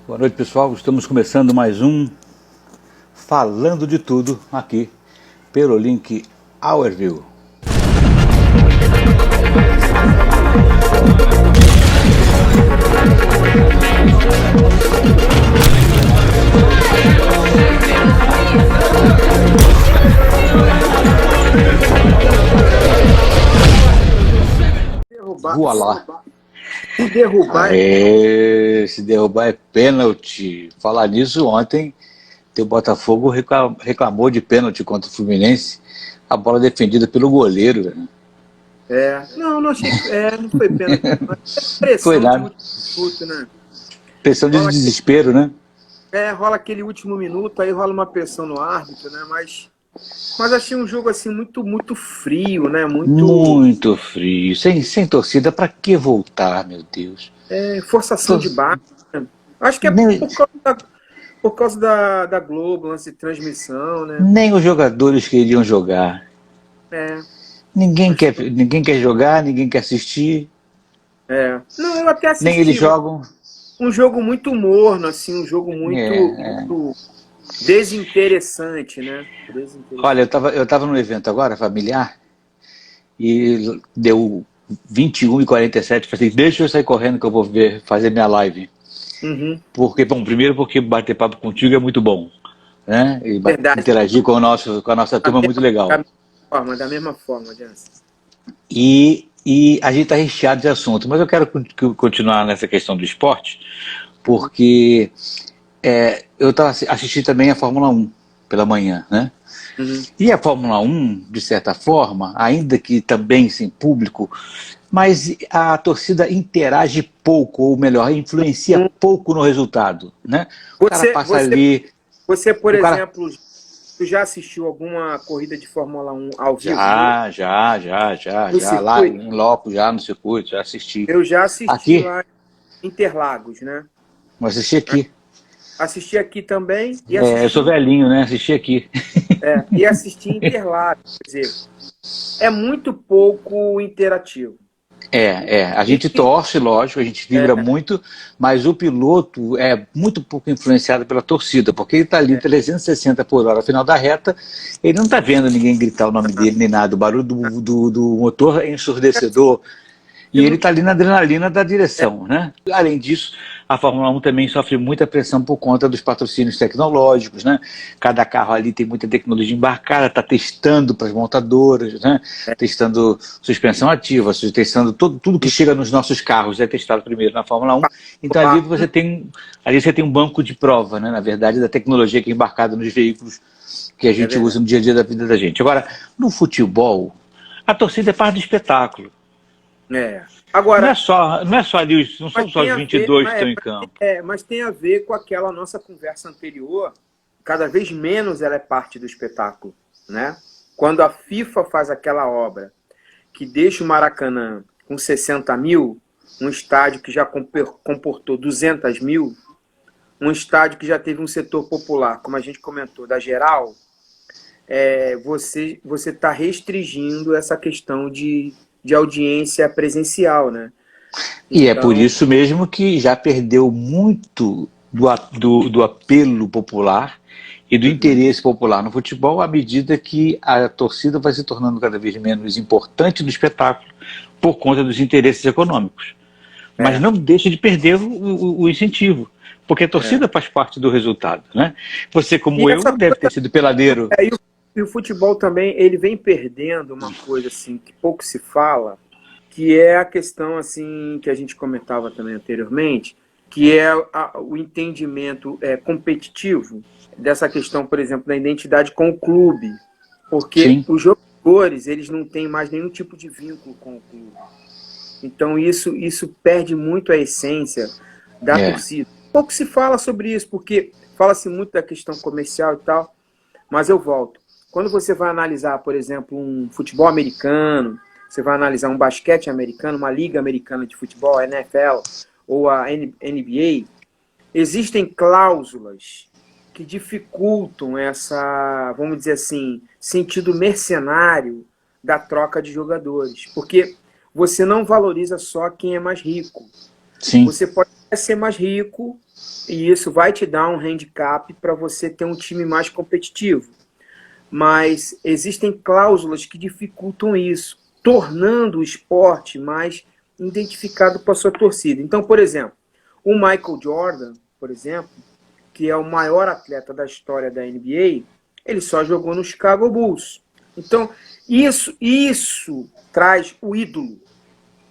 Boa noite, pessoal. Estamos começando mais um Falando de Tudo aqui pelo link Hourview. Voa lá. Se derrubar, Se derrubar é pênalti. Falar nisso, ontem o Botafogo reclamou de pênalti contra o Fluminense. A bola defendida pelo goleiro. Né? não achei, não foi pênalti, mas Foi pressão de nada. último minuto, né? Pressão de desespero, né? Rola aquele último minuto, aí rola uma pressão no árbitro, né? Mas achei um jogo assim muito frio, né? Muito frio. Sem torcida, pra que voltar, meu Deus? Forçação de barra. Né? Acho que é Nem, por causa da Globo, lance de transmissão, né? nem os jogadores queriam jogar. Ninguém quer jogar, ninguém quer assistir. Não, eu até Nem eles assisti. jogam. Um jogo muito morno, assim, um jogo muito desinteressante, né? Olha, eu tava num evento agora, familiar, e deu 21h47, falei, deixa eu sair correndo que eu vou fazer minha live. Uhum. Porque, bom, primeiro porque bater papo contigo é muito bom, né? E Verdade. interagir com a nossa turma é muito legal. Da mesma forma, Jansen. E a gente está recheado de assunto, mas eu quero continuar nessa questão do esporte, porque eu assisti também a Fórmula 1 pela manhã, né? Uhum. E a Fórmula 1, de certa forma, ainda que também sem público, mas a torcida interage pouco, ou melhor, influencia pouco no resultado, né? O cara passa ali... Você, por exemplo, tu já assistiu alguma corrida de Fórmula 1 ao vivo? Já, lá em loco, já no circuito, já assisti. Eu já assisti aqui? Lá em Interlagos, né? Vou assistir aqui. Assisti aqui também. Eu sou velhinho, né? Assisti aqui. E assisti em Interlagos. Quer dizer, é muito pouco interativo. A gente torce, lógico, a gente vibra muito, mas o piloto é muito pouco influenciado pela torcida, porque ele está ali 360 por hora, ao final da reta, ele não está vendo ninguém gritar o nome dele nem nada, o barulho do motor é ensurdecedor, e ele está ali na adrenalina da direção, né? Além disso, a Fórmula 1 também sofre muita pressão por conta dos patrocínios tecnológicos, né? Cada carro ali tem muita tecnologia embarcada, está testando para as montadoras, né? Testando suspensão ativa, testando tudo que chega nos nossos carros é testado primeiro na Fórmula 1. Então ali você tem um banco de prova, né? Na verdade, da tecnologia que é embarcada nos veículos que a gente usa no dia a dia da vida da gente. Agora, no futebol, a torcida é parte do espetáculo. Agora, não é só ali, não são só os 22 que estão em campo. Mas tem a ver com aquela nossa conversa anterior. Cada vez menos ela é parte do espetáculo, né? Quando a FIFA faz aquela obra que deixa o Maracanã com 60 mil, um estádio que já comportou 200 mil, um estádio que já teve um setor popular, como a gente comentou, da geral, você está restringindo essa questão de audiência presencial, né? E é por isso mesmo que já perdeu muito do apelo popular e do interesse popular no futebol à medida que a torcida vai se tornando cada vez menos importante no espetáculo por conta dos interesses econômicos. Mas não deixa de perder o incentivo, porque a torcida faz parte do resultado, né? Você, como eu, deve ter sido peladeiro. E o futebol também, ele vem perdendo uma coisa assim que pouco se fala, que é a questão assim que a gente comentava também anteriormente, que é o entendimento competitivo dessa questão, por exemplo, da identidade com o clube. Porque os jogadores, eles não têm mais nenhum tipo de vínculo com o clube. Então isso perde muito a essência da torcida. Pouco se fala sobre isso, porque fala-se muito da questão comercial e tal, mas eu volto. Quando você vai analisar, por exemplo, um futebol americano, você vai analisar um basquete americano, uma liga americana de futebol, a NFL ou a NBA, existem cláusulas que dificultam essa, vamos dizer assim, sentido mercenário da troca de jogadores. Porque você não valoriza só quem é mais rico. Sim. Você pode ser mais rico, E isso vai te dar um handicap para você ter um time mais competitivo. Mas existem cláusulas que dificultam isso, tornando o esporte mais identificado com a sua torcida. Então, por exemplo, o Michael Jordan, por exemplo, que é o maior atleta da história da NBA, ele só jogou no Chicago Bulls. Então, isso traz o ídolo.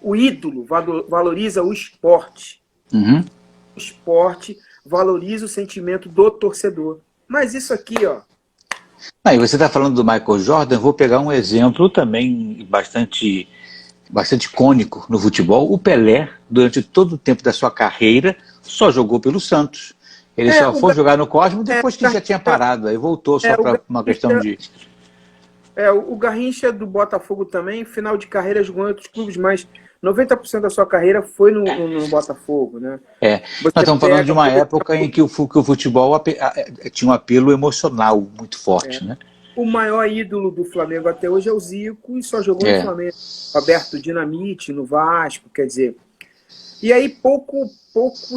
O ídolo valoriza o esporte. Uhum. O esporte valoriza o sentimento do torcedor. Mas isso aqui, ó. E você está falando do Michael Jordan, eu vou pegar um exemplo também bastante icônico no futebol. O Pelé, durante todo o tempo da sua carreira, só jogou pelo Santos. Ele só foi jogar no Cosmo depois que já tinha parado, aí voltou só para uma questão de... O Garrincha do Botafogo também, final de carreira jogou em outros clubes, mas 90% da sua carreira foi no Botafogo, né? Nós estamos falando de uma época em que o futebol tinha um apelo emocional muito forte, né? O maior ídolo do Flamengo até hoje é o Zico e só jogou no Flamengo. Roberto Dinamite, no Vasco, quer dizer... E aí pouco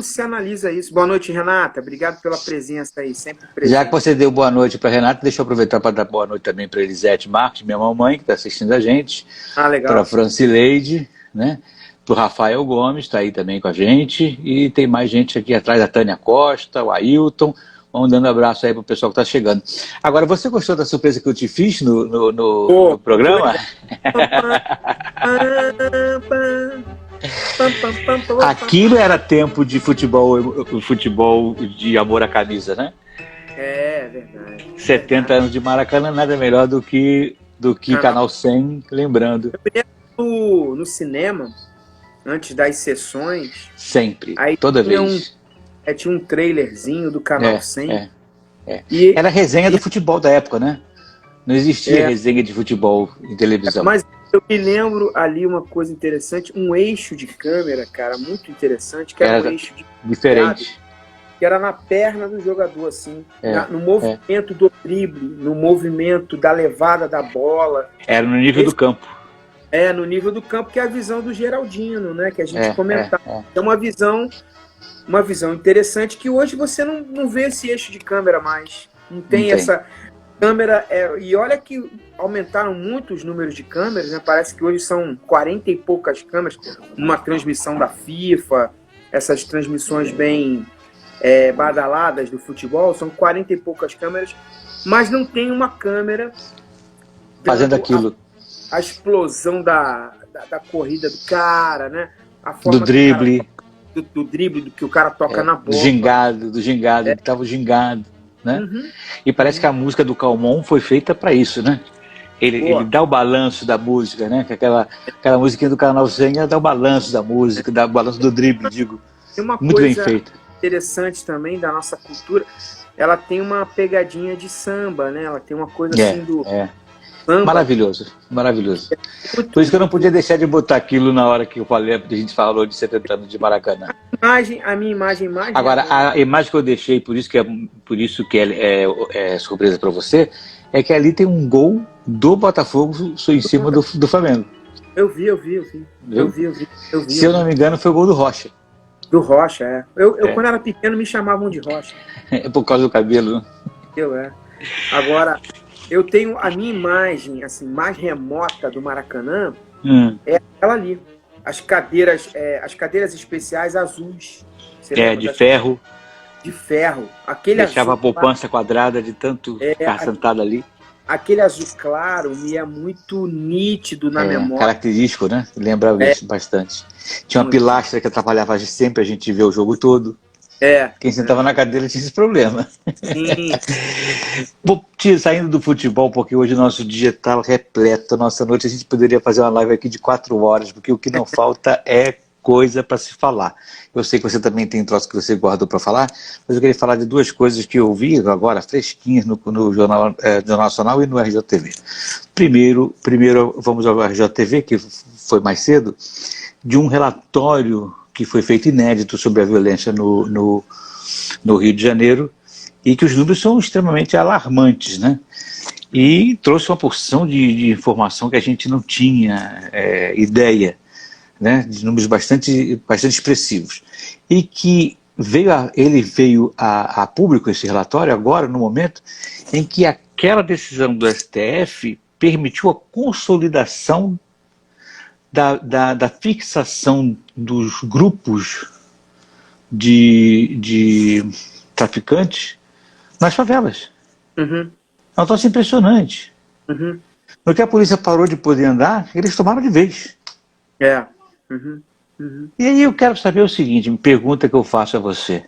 se analisa isso. Boa noite, Renata. Obrigado pela presença aí, sempre presente. Já que você deu boa noite para Renata, deixa eu aproveitar para dar boa noite também para Elisete Marques, minha mamãe, que está assistindo a gente. Legal. Para a Francileide, né? Para o Rafael Gomes, está aí também com a gente. E tem mais gente aqui atrás, a Tânia Costa, o Ailton. Vamos dando abraço aí para o pessoal que está chegando. Agora, você gostou da surpresa que eu te fiz no programa? Aquilo era tempo de futebol de amor à camisa, né? É verdade. 70 anos de Maracanã, nada melhor do que Canal 100, lembrando. Eu me lembro no cinema, antes das sessões... Sempre, aí toda vez. Tinha um trailerzinho do Canal 100. E era resenha do futebol da época, né? Não existia resenha de futebol em televisão. Mas eu me lembro ali uma coisa interessante, um eixo de câmera, cara, muito interessante, que era um eixo diferente. Que era na perna do jogador, assim, no movimento do drible, no movimento da levada da bola. Era no nível do campo. No nível do campo, que é a visão do Geraldino, né? Que a gente comentava. É uma visão interessante que hoje você não vê esse eixo de câmera mais. Não tem essa... câmera, e olha que aumentaram muito os números de câmeras, né? Parece que hoje são 40 e poucas câmeras, uma transmissão da FIFA, essas transmissões bem badaladas do futebol, são 40 e poucas câmeras, mas não tem uma câmera fazendo aquilo. A explosão da corrida do cara, né? A forma do drible. Do drible, do que o cara toca na bola. Do gingado, ele tava gingado. Né? Uhum. E parece que a música do Calmon foi feita para isso, né? Ele dá o balanço da música, né? Aquela musiquinha do Canal 100 dá o balanço da música, dá o balanço do drible, digo. Tem uma muito coisa bem feita. Interessante também da nossa cultura, ela tem uma pegadinha de samba, né? Ela tem uma coisa assim do samba. Maravilhoso. Por isso que eu não podia deixar de botar aquilo na hora que eu falei, a gente falou de 70 anos de Maracanã. A minha imagem. Agora, a imagem que eu deixei, por isso que é surpresa para você, é que ali tem um gol do Botafogo em cima do Flamengo. Eu vi. Se eu não me engano, foi o gol do Rocha. Do Rocha, Eu quando era pequeno, me chamavam de Rocha. É por causa do cabelo, né? Agora, eu tenho a minha imagem assim, mais remota do Maracanã, é aquela ali. As cadeiras especiais azuis. De ferro. De ferro. Deixava a poupança quadrada de tanto ficar sentado ali. Aquele azul claro me é muito nítido na memória. Característico, né? Lembra isso bastante. Tinha uma pilastra que atrapalhava sempre a gente ver o jogo todo. Quem sentava na cadeira tinha esse problema. Sim. Saindo do futebol, porque hoje o nosso dia está repleto, nossa noite, a gente poderia fazer uma live aqui de 4 horas, porque o que não falta é coisa para se falar. Eu sei que você também tem troço que você guardou para falar, mas eu queria falar de 2 coisas que eu vi agora, fresquinhas, no Jornal Nacional e no RJTV. Primeiro vamos ao RJTV, que foi mais cedo, de um relatório que foi feito inédito sobre a violência no Rio de Janeiro, e que os números são extremamente alarmantes, né? E trouxe uma porção de informação que a gente não tinha ideia, né? De números bastante expressivos. E que ele veio a público, esse relatório, agora, no momento em que aquela decisão do STF permitiu a consolidação da fixação dos grupos de traficantes nas favelas. Uhum. É um troço impressionante. Uhum. No que a polícia parou de poder andar, eles tomaram de vez. É. Uhum. Uhum. E aí eu quero saber o seguinte, uma pergunta que eu faço a você.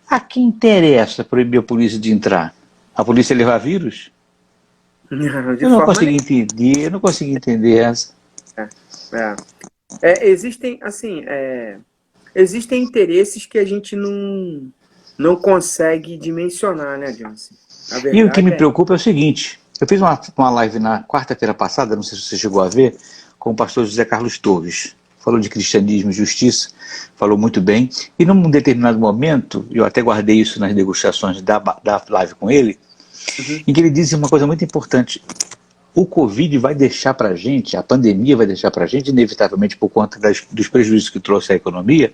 A quem interessa proibir a polícia de entrar? A polícia levar vírus? De Eu não forma consegui entender, eu não consegui entender essa. Existem, assim, existem interesses que a gente não consegue dimensionar, né, Johnson? A E o que verdade me preocupa é o seguinte, eu fiz uma live na quarta-feira passada, não sei se você chegou a ver, com o pastor José Carlos Torres. Falou de cristianismo e justiça, falou muito bem. E num determinado momento, eu até guardei isso nas degustações da live com ele, em que ele disse uma coisa muito importante. O Covid vai deixar para a gente, a pandemia vai deixar para a gente, inevitavelmente por conta dos prejuízos que trouxe à economia,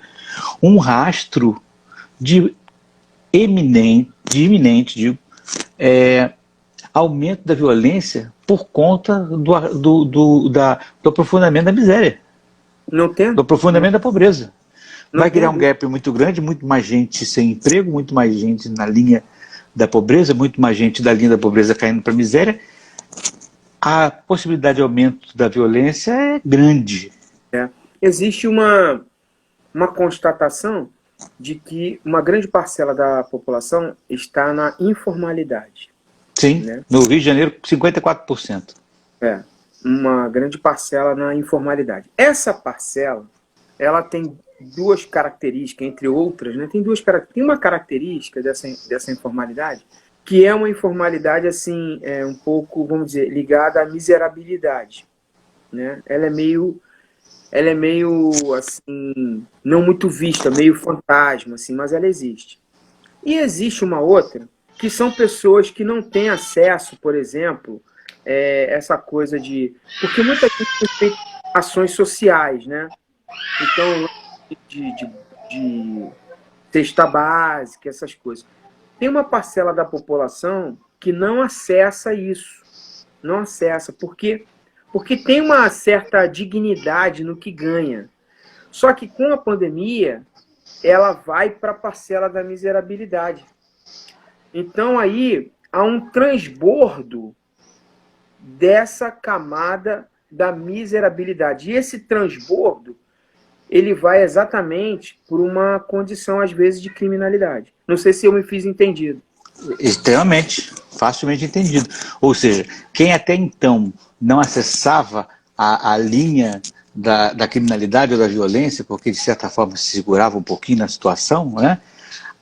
um rastro de iminente aumento da violência por conta do aprofundamento da miséria, não tem, do aprofundamento da pobreza. não Vai criar tem. um gap muito grande, muito mais gente sem emprego, muito mais gente na linha da pobreza, muito mais gente da linha da pobreza caindo para a miséria. A possibilidade de aumento da violência é grande. Existe uma constatação de que uma grande parcela da população está na informalidade. Sim, né? No Rio de Janeiro, 54%. Uma grande parcela na informalidade. Essa parcela, ela tem duas características, entre outras, né? Tem uma característica dessa informalidade, que é uma informalidade assim, um pouco, vamos dizer, ligada à miserabilidade, né? Ela é meio assim, não muito vista, meio fantasma, assim, mas ela existe. E existe uma outra, que são pessoas que não têm acesso, por exemplo, essa coisa de... Porque muita gente tem ações sociais, né? Então, de cesta básica, essas coisas. Tem uma parcela da população que não acessa isso. Não acessa, porque tem uma certa dignidade no que ganha. Só que com a pandemia, ela vai para a parcela da miserabilidade. Então aí há um transbordo dessa camada da miserabilidade. E esse transbordo, ele vai exatamente por uma condição, às vezes, de criminalidade. Não sei se eu me fiz entendido. Extremamente, facilmente entendido. Ou seja, quem até então não acessava a linha da criminalidade ou da violência, porque de certa forma se segurava um pouquinho na situação, né?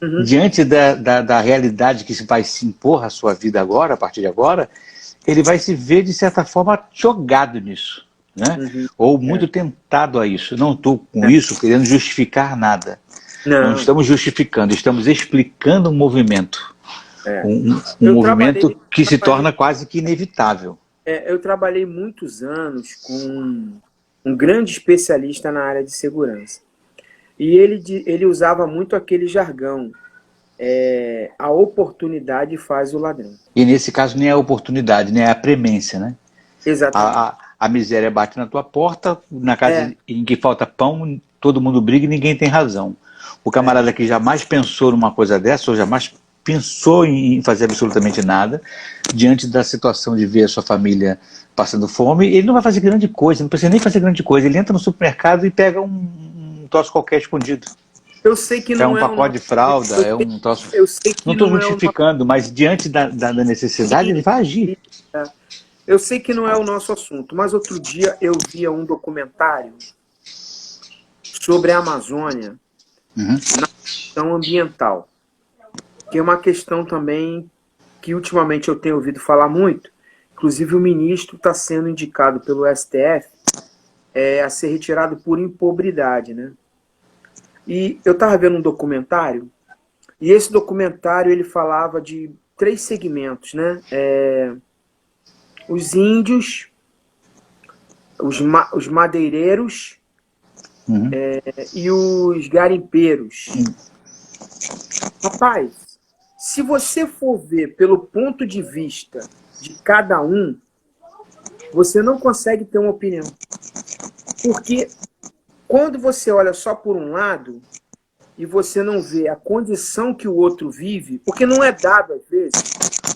Uhum. Diante da realidade que vai se impor à sua vida agora, a partir de agora, ele vai se ver de certa forma jogado nisso, né? Uhum. Ou muito tentado a isso. Não estou com isso querendo justificar nada. Não estamos justificando, estamos explicando um movimento. Um movimento que se torna quase que inevitável. Eu trabalhei muitos anos com um grande especialista na área de segurança. E ele usava muito aquele jargão, a oportunidade faz o ladrão. E nesse caso nem é a oportunidade, nem é a premência, né? Exatamente. A miséria bate na tua porta, na casa em que falta pão, todo mundo briga e ninguém tem razão. O camarada que jamais pensou numa coisa dessa, ou jamais pensou em fazer absolutamente nada, diante da situação de ver a sua família passando fome, ele não vai fazer grande coisa, não precisa nem fazer grande coisa. Ele entra no supermercado e pega um troço qualquer escondido. Eu sei que não um pacote de fralda, um troço... Eu sei que não estou justificando, mas diante da necessidade ele vai agir. Eu sei que não é o nosso assunto, mas outro dia eu via um documentário sobre a Amazônia na questão ambiental, que é uma questão também que ultimamente eu tenho ouvido falar muito. Inclusive o ministro está sendo indicado pelo STF a ser retirado por impobridade, né? E eu estava vendo um documentário, e esse documentário ele falava de 3 segmentos, né? Os índios, os madeireiros e os garimpeiros. Rapaz, se você for ver pelo ponto de vista de cada um, você não consegue ter uma opinião. Porque quando você olha só por um lado e você não vê a condição que o outro vive, porque não é dado, às vezes,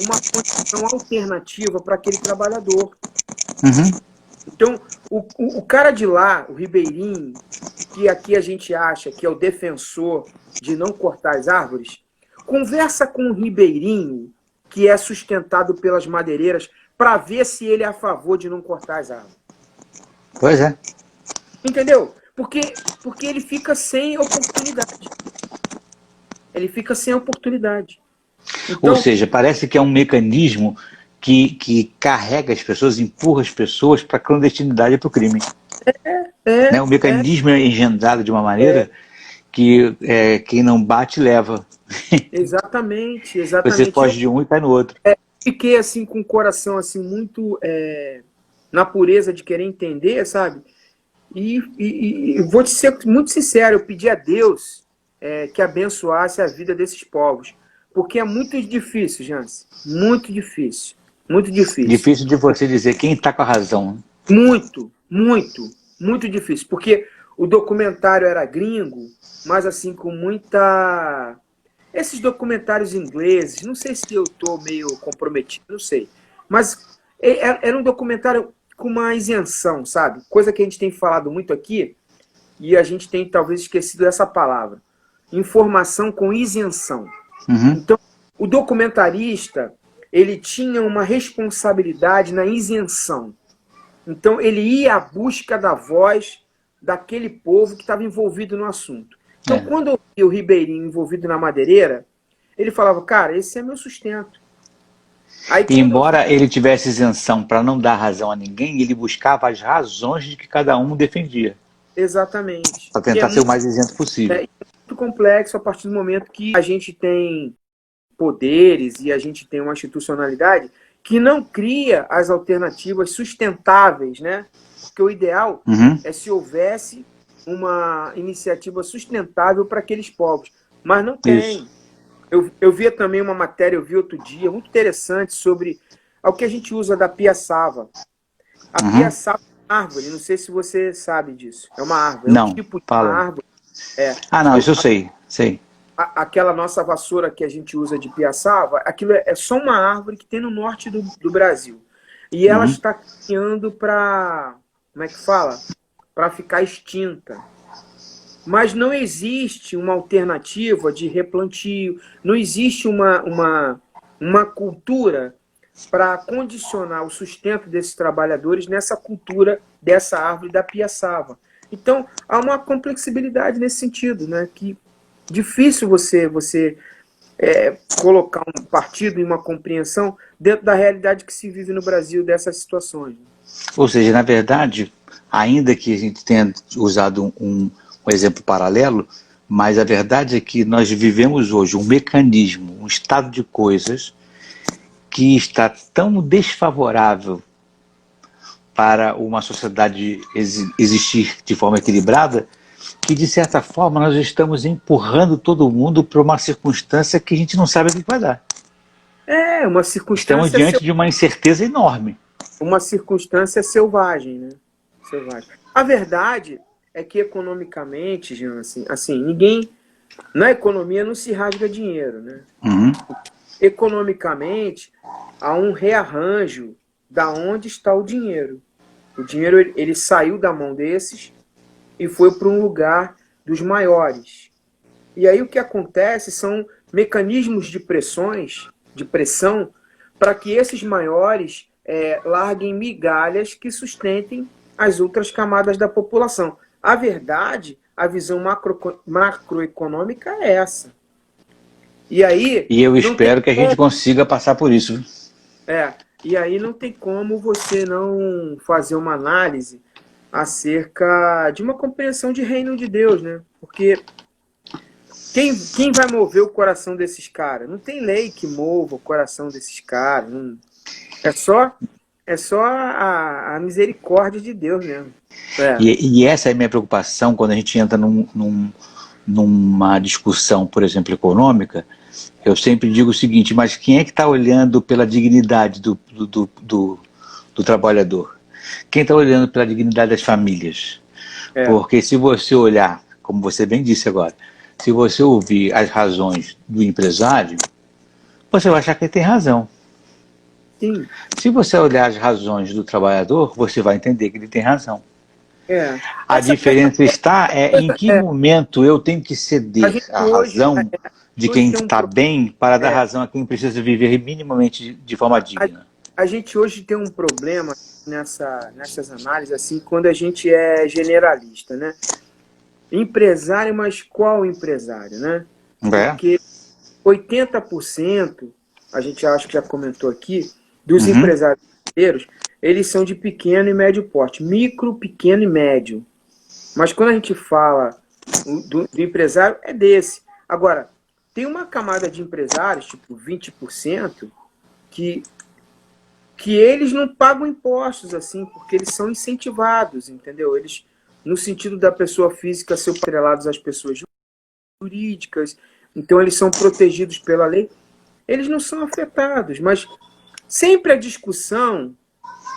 uma condição alternativa para aquele trabalhador. Uhum. Então, o cara de lá, o ribeirinho, que aqui a gente acha que é o defensor de não cortar as árvores, conversa com o ribeirinho, que é sustentado pelas madeireiras, para ver se ele é a favor de não cortar as árvores. Pois é. Entendeu? Porque ele fica sem oportunidade. Ele fica sem oportunidade. Então, Ou seja, parece que é um mecanismo que carrega as pessoas, empurra as pessoas para a clandestinidade e para o crime. Né? O mecanismo é engendrado de uma maneira que quem não bate leva. Exatamente. Você foge de um e cai no outro. Fiquei assim com o coração assim muito na pureza de querer entender, sabe? E vou te ser muito sincero, eu pedi a Deus que abençoasse a vida desses povos. Porque é muito difícil, Jans. Muito difícil. Muito difícil. Difícil de você dizer quem está com a razão. Muito, muito, muito difícil. Porque o documentário era gringo, mas assim, com muita... Esses documentários ingleses, não sei se eu estou meio comprometido, não sei. Mas era um documentário com uma isenção, sabe? Coisa que a gente tem falado muito aqui, e a gente tem talvez esquecido essa palavra. Informação com isenção. Uhum. Então, o documentarista, ele tinha uma responsabilidade na isenção. Então, ele ia à busca da voz daquele povo que estava envolvido no assunto. Então, quando eu vi o ribeirinho envolvido na madeireira, ele falava, cara, esse é meu sustento. Aí, e embora ele tivesse isenção para não dar razão a ninguém, ele buscava as razões de que cada um defendia. Exatamente. Para tentar ser o mais isento possível. É muito complexo a partir do momento que a gente tem poderes e a gente tem uma institucionalidade que não cria as alternativas sustentáveis, né? Porque o ideal é se houvesse uma iniciativa sustentável para aqueles povos. Mas não tem. Eu vi também uma matéria, eu vi outro dia, muito interessante, sobre o que a gente usa da piaçava. A piaçava é uma árvore, não sei se você sabe disso. É uma árvore, não, é um tipo de fala. uma árvore. Não, isso eu sei. Aquela nossa vassoura que a gente usa de piaçava, aquilo é só uma árvore que tem no norte do Brasil. E ela está caminhando para, como é que fala? Para ficar extinta. Mas não existe uma alternativa de replantio, não existe uma cultura para condicionar o sustento desses trabalhadores nessa cultura dessa árvore da piaçava. Então, há uma complexibilidade nesse sentido, né? Que difícil você colocar um partido e uma compreensão dentro da realidade que se vive no Brasil dessas situações. Ou seja, na verdade, ainda que a gente tenha usado um exemplo paralelo, mas a verdade é que nós vivemos hoje um mecanismo, um estado de coisas que está tão desfavorável para uma sociedade existir de forma equilibrada, que de certa forma nós estamos empurrando todo mundo para uma circunstância que a gente não sabe o que vai dar. Uma circunstância... Estamos diante de uma incerteza enorme. Uma circunstância selvagem, né? Selvagem. A verdade é que economicamente, Jean, assim, ninguém... Na economia não se rasga dinheiro, né? Economicamente, há um rearranjo da onde está o dinheiro. O dinheiro ele saiu da mão desses e foi para um lugar dos maiores. E aí o que acontece são mecanismos de pressão, para que esses maiores larguem migalhas que sustentem as outras camadas da população. A verdade, a visão macroeconômica é essa. E aí... E eu espero que a gente consiga passar por isso. E aí não tem como você não fazer uma análise acerca de uma compreensão de reino de Deus, né? Porque quem vai mover o coração desses caras? Não tem lei que mova o coração desses caras. Não... É só a misericórdia de Deus mesmo. E essa é a minha preocupação quando a gente entra num numa discussão, por exemplo, econômica, eu sempre digo o seguinte, mas quem é que está olhando pela dignidade do trabalhador? Quem está olhando pela dignidade das famílias? Porque se você olhar, como você bem disse agora, se você ouvir as razões do empresário, você vai achar que ele tem razão. Sim. Se você olhar as razões do trabalhador, você vai entender que ele tem razão. A diferença está em que momento eu tenho que ceder a razão de quem está bem para dar razão a quem precisa viver minimamente de forma digna. A gente hoje tem um problema nessas análises, assim, quando a gente é generalista, né? Empresário, mas qual empresário, né? Porque 80%, a gente acho que já comentou aqui, dos empresários brasileiros, eles são de pequeno e médio porte, micro, pequeno e médio. Mas quando a gente fala do empresário, é desse. Agora, tem uma camada de empresários, tipo 20%, que eles não pagam impostos, assim, porque eles são incentivados, entendeu? Eles, no sentido da pessoa física, ser atrelados às pessoas jurídicas, então eles são protegidos pela lei. Eles não são afetados, mas sempre a discussão,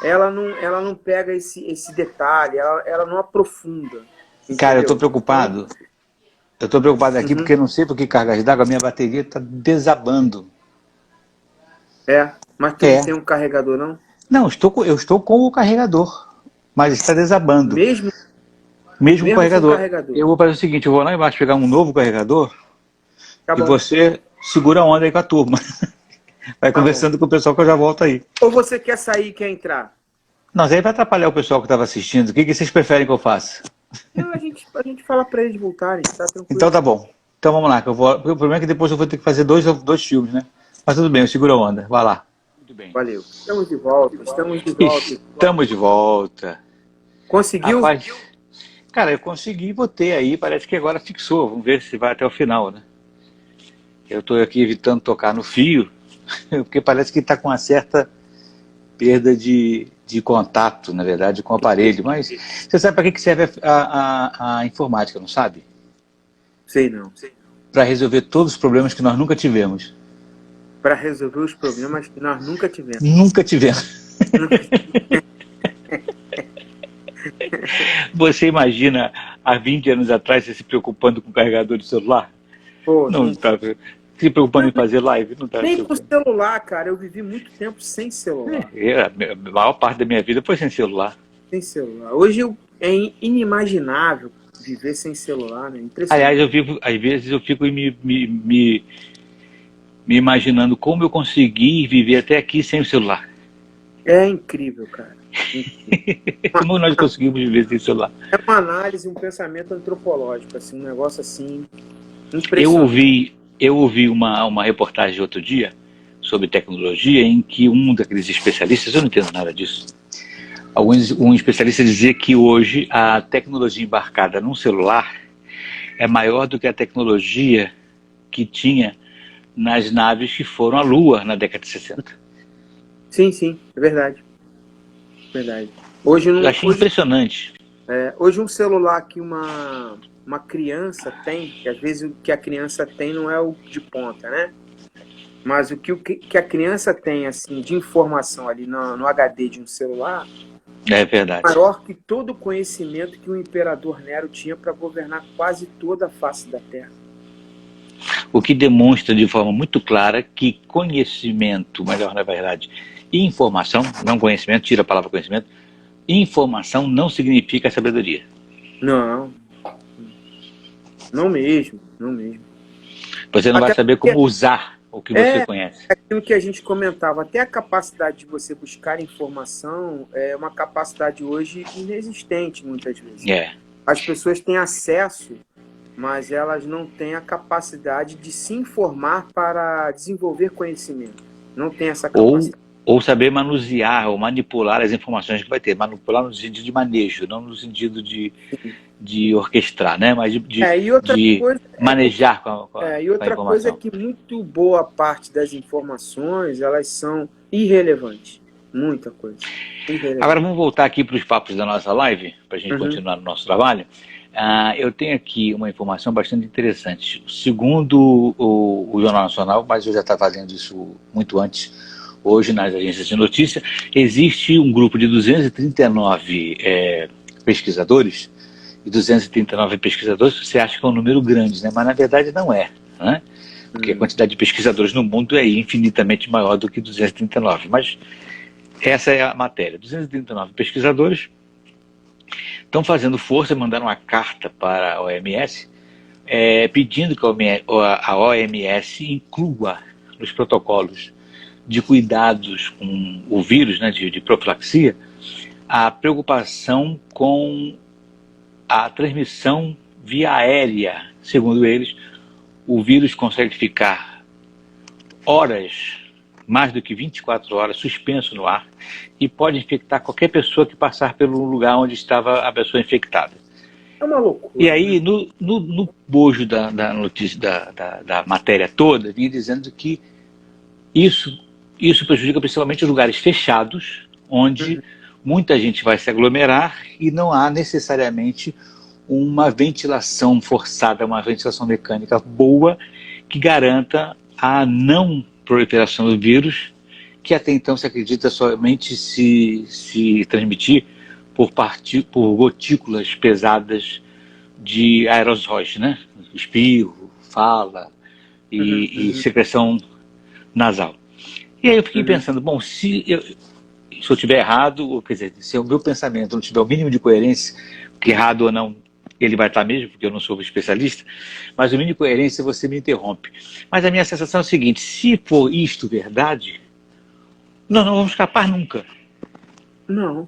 ela não pega esse detalhe, ela não aprofunda. Entendeu? Cara, eu estou preocupado. Eu estou preocupado aqui porque não sei por que cargas d'água, a minha bateria está desabando. Mas tu não tem um carregador, não? Não, eu estou com o carregador, mas está desabando. Mesmo com carregador. Eu vou fazer o seguinte, eu vou lá embaixo pegar um novo carregador e você segura a onda aí com a turma. Vai conversando com o pessoal que eu já volto aí. Ou você quer sair e quer entrar? Não, isso aí vai atrapalhar o pessoal que estava assistindo. O que vocês preferem que eu faça? Não, a gente fala para eles voltarem, tá tranquilo. Então tá bom. Então vamos lá. O problema é que depois eu vou ter que fazer dois filmes, né? Mas tudo bem, eu seguro a onda. Vai lá. Muito bem. Valeu. Estamos de volta. Estamos de volta. Conseguiu? Rapaz, cara, eu consegui, botei aí. Parece que agora fixou. Vamos ver se vai até o final, né? Eu estou aqui evitando tocar no fio, porque parece que está com uma certa perda de contato, na verdade, com o aparelho. Mas você sabe para que serve a informática, não sabe? Sei não. Para resolver todos os problemas que nós nunca tivemos. Para resolver os problemas que nós nunca tivemos. Nunca tivemos. Você imagina há 20 anos atrás você se preocupando com o carregador do celular? Pô, não estava se preocupando em fazer live? Não estava. Nem com celular, cara. Eu vivi muito tempo sem celular. A maior parte da minha vida foi sem celular. Sem celular. Hoje é inimaginável viver sem celular, né? Aliás, às vezes eu fico me imaginando como eu consegui viver até aqui sem o celular. É incrível, cara. Como nós conseguimos viver sem celular? É uma análise, um pensamento antropológico, assim, um negócio assim impressionante. Eu ouvi uma reportagem outro dia sobre tecnologia em que um daqueles especialistas, eu não entendo nada disso, um especialista dizia que hoje a tecnologia embarcada num celular é maior do que a tecnologia que tinha nas naves que foram à Lua na década de 60. Sim, é verdade. Hoje eu achei impressionante. Hoje um celular que uma criança tem, que às vezes o que a criança tem não é o de ponta, né? Mas o que a criança tem assim, de informação ali no HD de um celular é verdade. Maior que todo o conhecimento que o imperador Nero tinha para governar quase toda a face da Terra. O que demonstra de forma muito clara que conhecimento, melhor na verdade, informação, não conhecimento, tira a palavra conhecimento, informação não significa sabedoria. Não mesmo. Você não vai saber como usar o que você conhece. Aquilo que a gente comentava, até a capacidade de você buscar informação é uma capacidade hoje inexistente muitas vezes. As pessoas têm acesso, mas elas não têm a capacidade de se informar para desenvolver conhecimento. Não tem essa capacidade. Ou saber manusear ou manipular as informações que vai ter. Manipular no sentido de manejo, não no sentido de orquestrar, né? Mas de manejar com a E outra coisa é que muito boa parte das informações, elas são irrelevantes. Muita coisa. Agora vamos voltar aqui para os papos da nossa live, para a gente continuar no nosso trabalho. Eu tenho aqui uma informação bastante interessante. Segundo o Jornal Nacional, mas eu já estava fazendo isso muito antes, hoje nas agências de notícia, existe um grupo de 239 pesquisadores, e 239 pesquisadores você acha que é um número grande, né? Mas na verdade não é, né? Porque a quantidade de pesquisadores no mundo é infinitamente maior do que 239. Mas essa é a matéria. 239 pesquisadores estão fazendo força, mandaram uma carta para a OMS pedindo que a OMS inclua nos protocolos de cuidados com o vírus, né, de profilaxia, a preocupação com a transmissão via aérea. Segundo eles, o vírus consegue ficar horas, mais do que 24 horas, suspenso no ar e pode infectar qualquer pessoa que passar pelo lugar onde estava a pessoa infectada. É uma loucura. E aí, no bojo da notícia, da matéria toda, vinha dizendo que isso prejudica principalmente os lugares fechados, onde muita gente vai se aglomerar e não há necessariamente uma ventilação forçada, uma ventilação mecânica boa que garanta a não proliferação do vírus, que até então se acredita somente se transmitir por gotículas pesadas de aerosóis, né? Espirro, fala e secreção nasal. E aí eu fiquei pensando, bom, se eu estiver errado, ou, quer dizer, se o meu pensamento não tiver o mínimo de coerência, que errado ou não, ele vai estar mesmo, porque eu não sou especialista, mas o mínimo de coerência você me interrompe. Mas a minha sensação é a seguinte: se for isto verdade, nós não vamos escapar nunca. Não.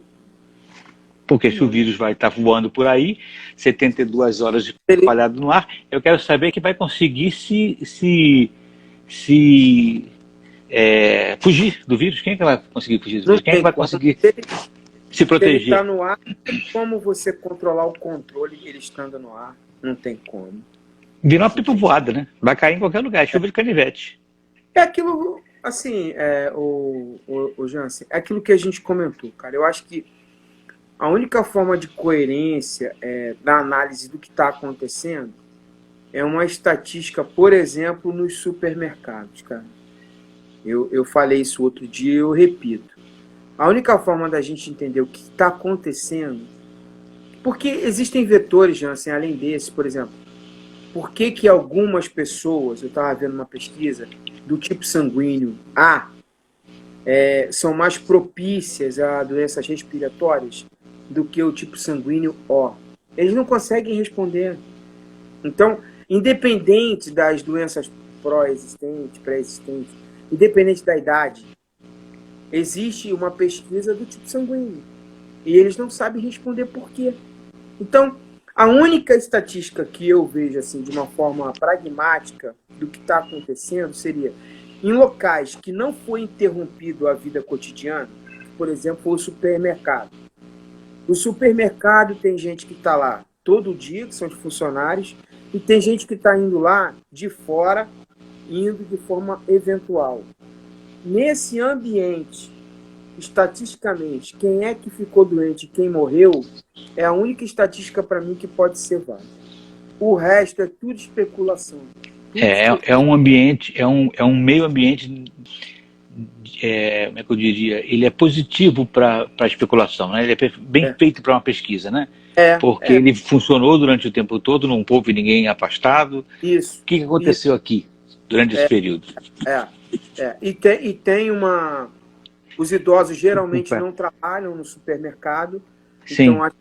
Porque se o vírus vai estar voando por aí, 72 horas espalhado no ar, eu quero saber que vai conseguir fugir do vírus. Quem é que vai conseguir fugir do vírus? Quem é que vai conseguir se proteger? Se ele está no ar, não tem como você controlar o controle ele estando no ar. Não tem como. Vira uma pipa voada, né? Vai cair em qualquer lugar, chuva de canivete. É aquilo, assim, o Jansen, é aquilo que a gente comentou, cara. Eu acho que a única forma de coerência da análise do que está acontecendo é uma estatística, por exemplo, nos supermercados, cara. Eu falei isso outro dia e eu repito. A única forma da gente entender o que está acontecendo, porque existem vetores, Jansen, além desse, por exemplo, por que algumas pessoas, eu estava vendo uma pesquisa, do tipo sanguíneo A, são mais propícias a doenças respiratórias do que o tipo sanguíneo O. Eles não conseguem responder. Então, independente das doenças pró-existentes, pré-existentes, independente da idade, existe uma pesquisa do tipo sanguíneo. E eles não sabem responder por quê. Então, a única estatística que eu vejo assim, de uma forma pragmática do que está acontecendo seria em locais que não foi interrompido a vida cotidiana, por exemplo, o supermercado. O supermercado tem gente que está lá todo dia, que são os funcionários, e tem gente que está indo lá de fora, indo de forma eventual. Nesse ambiente, estatisticamente, quem é que ficou doente e quem morreu é a única estatística para mim que pode ser válida. O resto é tudo especulação. É um ambiente, é um meio ambiente, como é que eu diria, ele é positivo para a especulação, né? Ele é bem feito para uma pesquisa, né? Porque ele funcionou durante o tempo todo, não houve ninguém afastado. Isso. O que aconteceu aqui durante esse período? E tem uma... Os idosos geralmente não trabalham no supermercado. Sim. Então,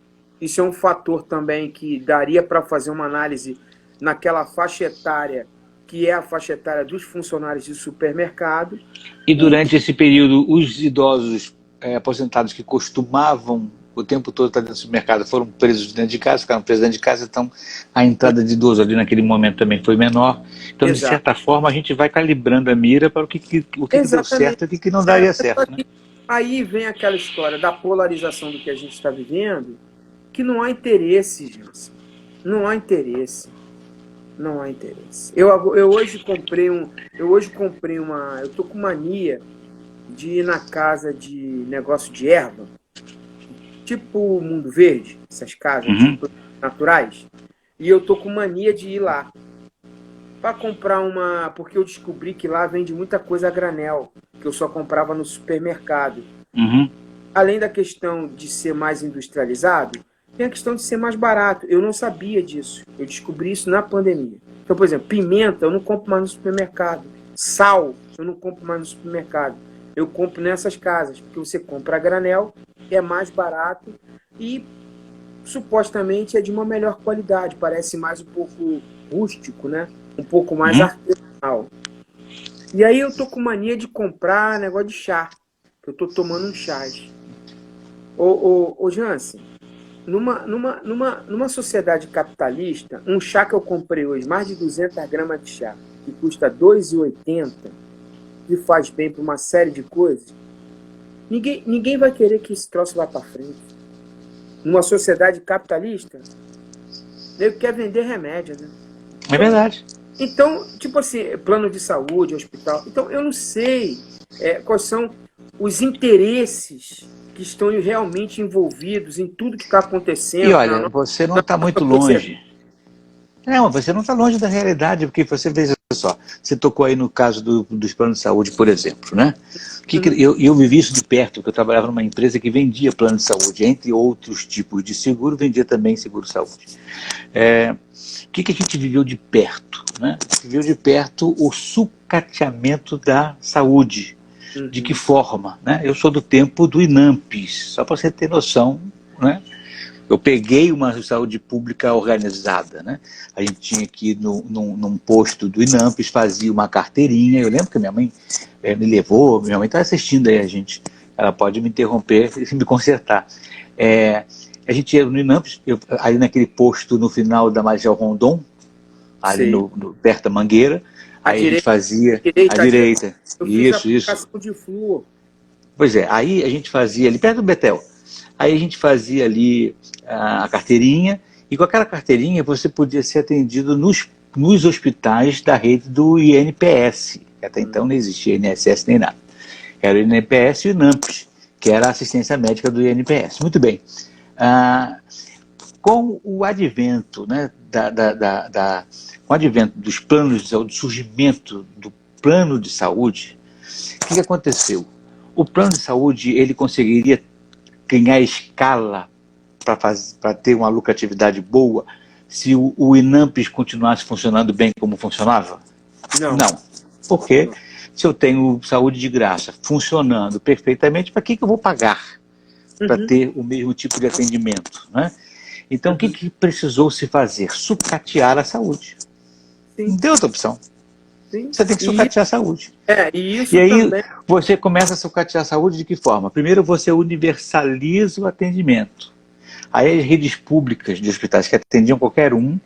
isso é um fator também que daria para fazer uma análise naquela faixa etária, que é a faixa etária dos funcionários de supermercado. E durante esse período, os idosos aposentados que costumavam o tempo todo estar dentro do supermercado foram presos dentro de casa, ficaram presos dentro de casa, então a entrada de idoso ali naquele momento também foi menor. Então, de certa forma, a gente vai calibrando a mira para o que deu certo e o que não daria certo. Né? Aí vem aquela história da polarização do que a gente está vivendo, que não há interesse, gente. Não há interesse. Não há interesse. Eu hoje comprei uma... Eu tô com mania de ir na casa de negócio de erva, tipo Mundo Verde, essas casas, tipo naturais, e eu tô com mania de ir lá para comprar uma, porque eu descobri que lá vende muita coisa a granel, que eu só comprava no supermercado. Uhum. Além da questão de ser mais industrializado, tem a questão de ser mais barato. Eu não sabia disso. Eu descobri isso na pandemia. Então, por exemplo, pimenta eu não compro mais no supermercado. Sal eu não compro mais no supermercado. Eu compro nessas casas, porque você compra a granel, é mais barato e supostamente é de uma melhor qualidade. Parece mais um pouco rústico, né? Um pouco mais artesanal. E aí eu tô com mania de comprar negócio de chá. Eu tô tomando um chá. Ô Jansen, numa sociedade capitalista, um chá que eu comprei hoje, mais de 200 gramas de chá, que custa R$ 2,80, e faz bem para uma série de coisas, ninguém vai querer que esse troço vá para frente. Numa sociedade capitalista, ele quer vender remédio, né? É verdade. Então, tipo assim, plano de saúde, hospital. Então, eu não sei quais são os interesses que estão realmente envolvidos em tudo que está acontecendo. E olha, você não está muito longe. Não, você não está longe da realidade, porque você veja só, você tocou aí no caso dos planos de saúde, por exemplo, né? Eu vivi isso de perto, porque eu trabalhava numa empresa que vendia plano de saúde, entre outros tipos de seguro, vendia também seguro-saúde. O que a gente viveu de perto, né? Viveu de perto o sucateamento da saúde. De que forma, né? Eu sou do tempo do INAMPS, só para você ter noção, né? Eu peguei uma saúde pública organizada, né? A gente tinha que ir num posto do INAMPS, fazia uma carteirinha. Eu lembro que minha mãe me levou, minha mãe está assistindo aí a gente, ela pode me interromper e me consertar. A gente ia no INAMPS, aí naquele posto no final da Major Rondon, ali perto da Mangueira, aí a gente fazia a direita. Eu fiz a aplicação de flúor. Pois é, aí a gente fazia ali perto do Betel. Aí a gente fazia ali a carteirinha, e com aquela carteirinha você podia ser atendido nos hospitais da rede do INPS, que até então não existia INSS nem nada. Era o INPS e o INAMPS, que era a assistência médica do INPS. Muito bem. Com o advento, né, com o advento dos planos de saúde, o surgimento do plano de saúde, o que aconteceu? O plano de saúde ele conseguiria ganhar escala para ter uma lucratividade boa se o INAMPS continuasse funcionando bem como funcionava? Não. Porque se eu tenho saúde de graça funcionando perfeitamente, para que eu vou pagar para ter o mesmo tipo de atendimento, né? Então, o que precisou se fazer? Sucatear a saúde. Não tem outra opção. Você tem que sucatear a saúde. E aí também você começa a sucatear a saúde de que forma? Primeiro você universaliza o atendimento. Aí as redes públicas de hospitais que atendiam qualquer um,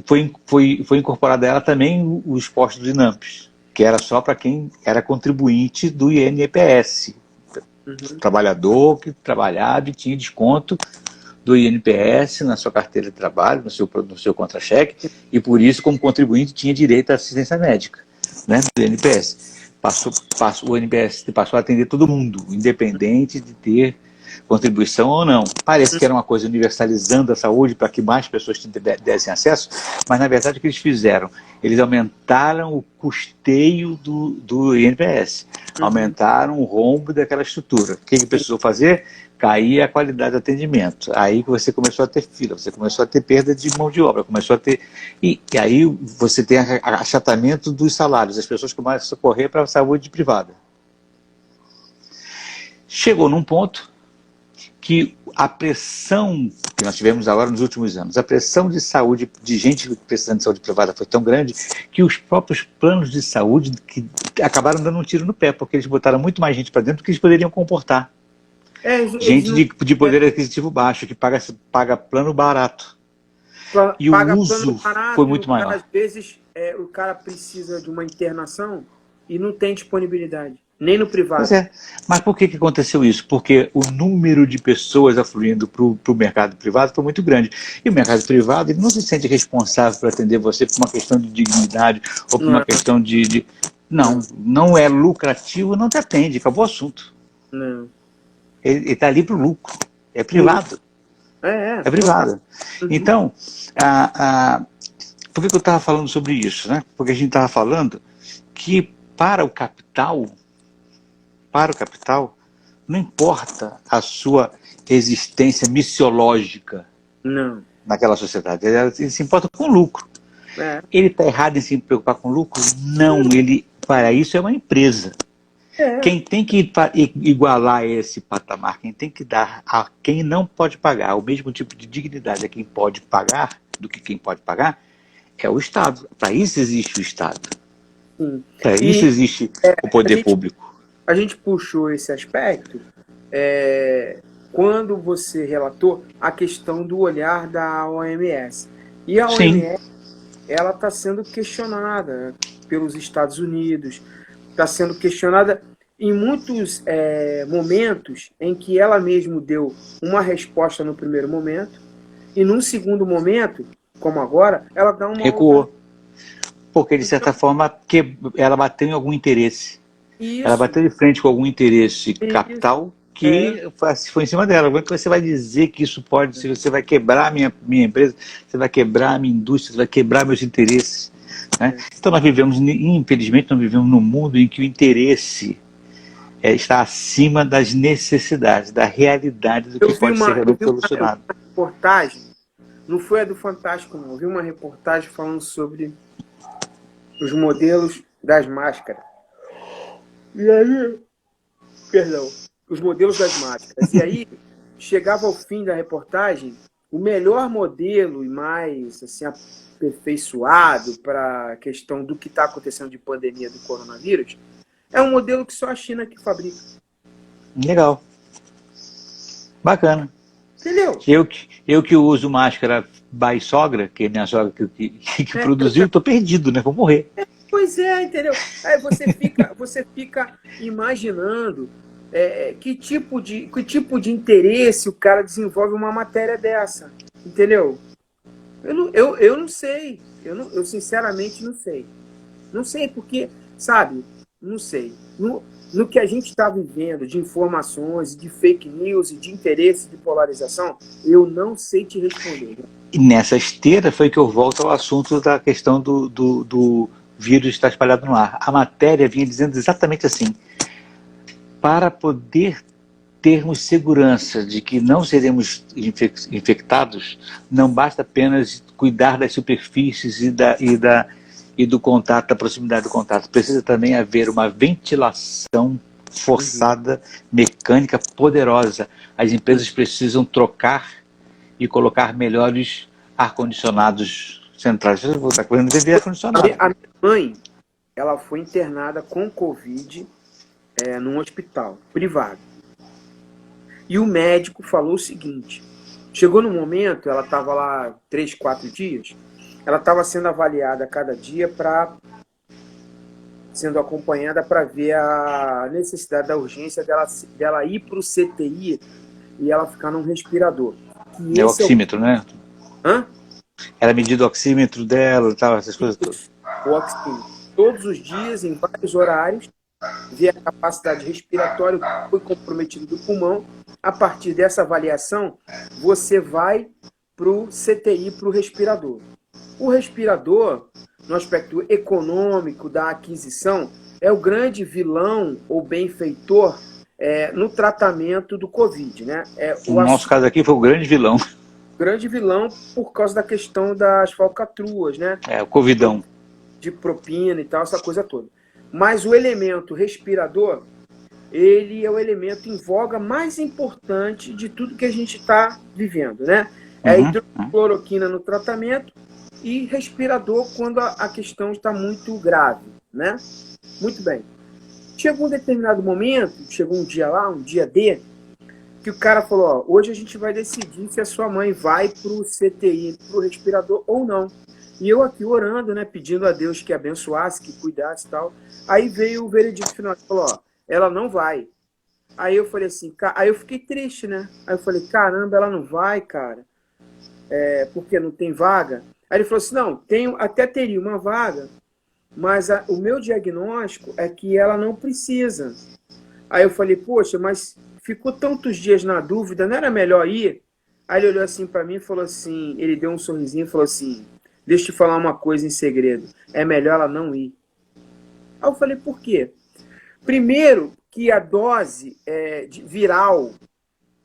foi incorporada a ela também os postos de INAMPS, que era só para quem era contribuinte do INPS. Trabalhador que trabalhava e tinha desconto do INPS na sua carteira de trabalho, no seu contra-cheque, e por isso, como contribuinte, tinha direito à assistência médica, né, do INPS. O INPS passou a atender todo mundo, independente de ter contribuição ou não. Parece que era uma coisa universalizando a saúde para que mais pessoas dessem acesso, mas na verdade o que eles fizeram? Eles aumentaram o custeio do INPS, aumentaram o rombo daquela estrutura. O que precisou fazer? Cair a qualidade do atendimento. Aí que você começou a ter fila, você começou a ter perda de mão de obra, começou a ter... E aí você tem achatamento dos salários, as pessoas começam a correr para a saúde privada. Chegou num ponto que a pressão que nós tivemos agora nos últimos anos, a pressão de saúde, de gente precisando de saúde privada foi tão grande que os próprios planos de saúde que acabaram dando um tiro no pé, porque eles botaram muito mais gente para dentro do que eles poderiam comportar. Gente de poder aquisitivo baixo, que paga plano barato. E o uso foi muito maior. Às vezes o cara precisa de uma internação e não tem disponibilidade. Nem no privado. Pois mas por que aconteceu isso? Porque o número de pessoas afluindo para o mercado privado foi muito grande. E o mercado privado ele não se sente responsável por atender você por uma questão de dignidade ou por uma questão de... Não é lucrativo, não te atende, acabou o assunto. Não. Ele está ali para o lucro, é privado. É privada. Então, por que eu estava falando sobre isso, né? Porque a gente estava falando que para o capital, não importa a sua existência missiológica Não. naquela sociedade, ele se importa com lucro. Ele está errado em se preocupar com lucro? Não, ele, para isso é uma empresa. Quem tem que igualar esse patamar, quem tem que dar a quem não pode pagar o mesmo tipo de dignidade a quem pode pagar do que quem pode pagar, é o Estado. Para isso existe o Estado. Para isso existe o poder público. A gente puxou esse aspecto quando você relatou a questão do olhar da OMS. E a OMS, ela está sendo questionada pelos Estados Unidos, está sendo questionada em muitos momentos em que ela mesma deu uma resposta no primeiro momento e num segundo momento, como agora, ela dá uma recuou. outra... Porque, de certa forma, ela bateu em algum interesse. Isso. Ela bateu de frente com algum interesse capital que foi em cima dela. Como é que você vai dizer que isso pode, se você vai quebrar a minha empresa, você vai quebrar a minha indústria, você vai quebrar meus interesses? Né? Então nós vivemos, infelizmente, nós vivemos num mundo em que o interesse está acima das necessidades, da realidade do que pode ser solucionado. Uma reportagem, não foi a do Fantástico, não. Eu vi uma reportagem falando sobre os modelos das máscaras. E aí, perdão, os modelos das máscaras. E aí, chegava ao fim da reportagem, o melhor modelo e mais assim, aperfeiçoado para a questão do que está acontecendo de pandemia do coronavírus, é um modelo que só a China que fabrica. Legal. Bacana. Entendeu? Eu que uso máscara by sogra, que é minha sogra que produziu, estou perdido, né? Vou morrer. Pois é, entendeu? Aí você fica imaginando que tipo de interesse o cara desenvolve uma matéria dessa, entendeu? Eu não sei, eu sinceramente não sei. Não sei porque, sabe, não sei. No que a gente está vivendo de informações, de fake news, de interesse, de polarização, eu não sei te responder. E nessa esteira foi que eu volto ao assunto da questão do vírus estar espalhado no ar. A matéria vinha dizendo exatamente assim: para poder termos segurança de que não seremos infectados, não basta apenas cuidar das superfícies e do contato, da proximidade do contato. Precisa também haver uma ventilação forçada, mecânica, poderosa. As empresas precisam trocar e colocar melhores ar-condicionados centrais. Eu vou estar querendo vender ar-condicionado. A minha mãe, ela foi internada com Covid num hospital privado. E o médico falou o seguinte: chegou no momento, ela estava lá 3, 4 dias, ela estava sendo avaliada a cada dia, sendo acompanhada para ver a necessidade da urgência dela ir para o CTI e ela ficar num respirador. É o oxímetro, né? Hã? Era medido o oxímetro dela, tal, essas coisas todas. O oxímetro. Todos os dias, em vários horários, ver a capacidade respiratória que foi comprometida do pulmão. A partir dessa avaliação, você vai para o CTI, para o respirador. O respirador, no aspecto econômico da aquisição, é o grande vilão ou benfeitor no tratamento do Covid, né? No nosso caso aqui foi o grande vilão. Grande vilão por causa da questão das falcatruas, né? O covidão. De propina e tal, essa coisa toda. Mas o elemento respirador, ele é o elemento em voga mais importante de tudo que a gente está vivendo, né? É hidrocloroquina no tratamento e respirador quando a questão está muito grave, né? Muito bem. Chegou um determinado momento, chegou um dia lá, um dia D, que o cara falou: ó, hoje a gente vai decidir se a sua mãe vai para o CTI, para o respirador ou não. E eu aqui orando, né, pedindo a Deus que abençoasse, que cuidasse e tal. Aí veio o veredito final, falou: ó, ela não vai. Aí eu falei assim, aí eu fiquei triste, né? Aí eu falei: caramba, ela não vai, cara, porque não tem vaga. Aí ele falou assim: não, até teria uma vaga, mas o meu diagnóstico é que ela não precisa. Aí eu falei: poxa, mas ficou tantos dias na dúvida, não era melhor ir? Aí ele olhou assim para mim e falou assim, ele deu um sorrisinho e falou assim, deixa eu te falar uma coisa em segredo, é melhor ela não ir. Aí eu falei, por quê? Primeiro, que a dose viral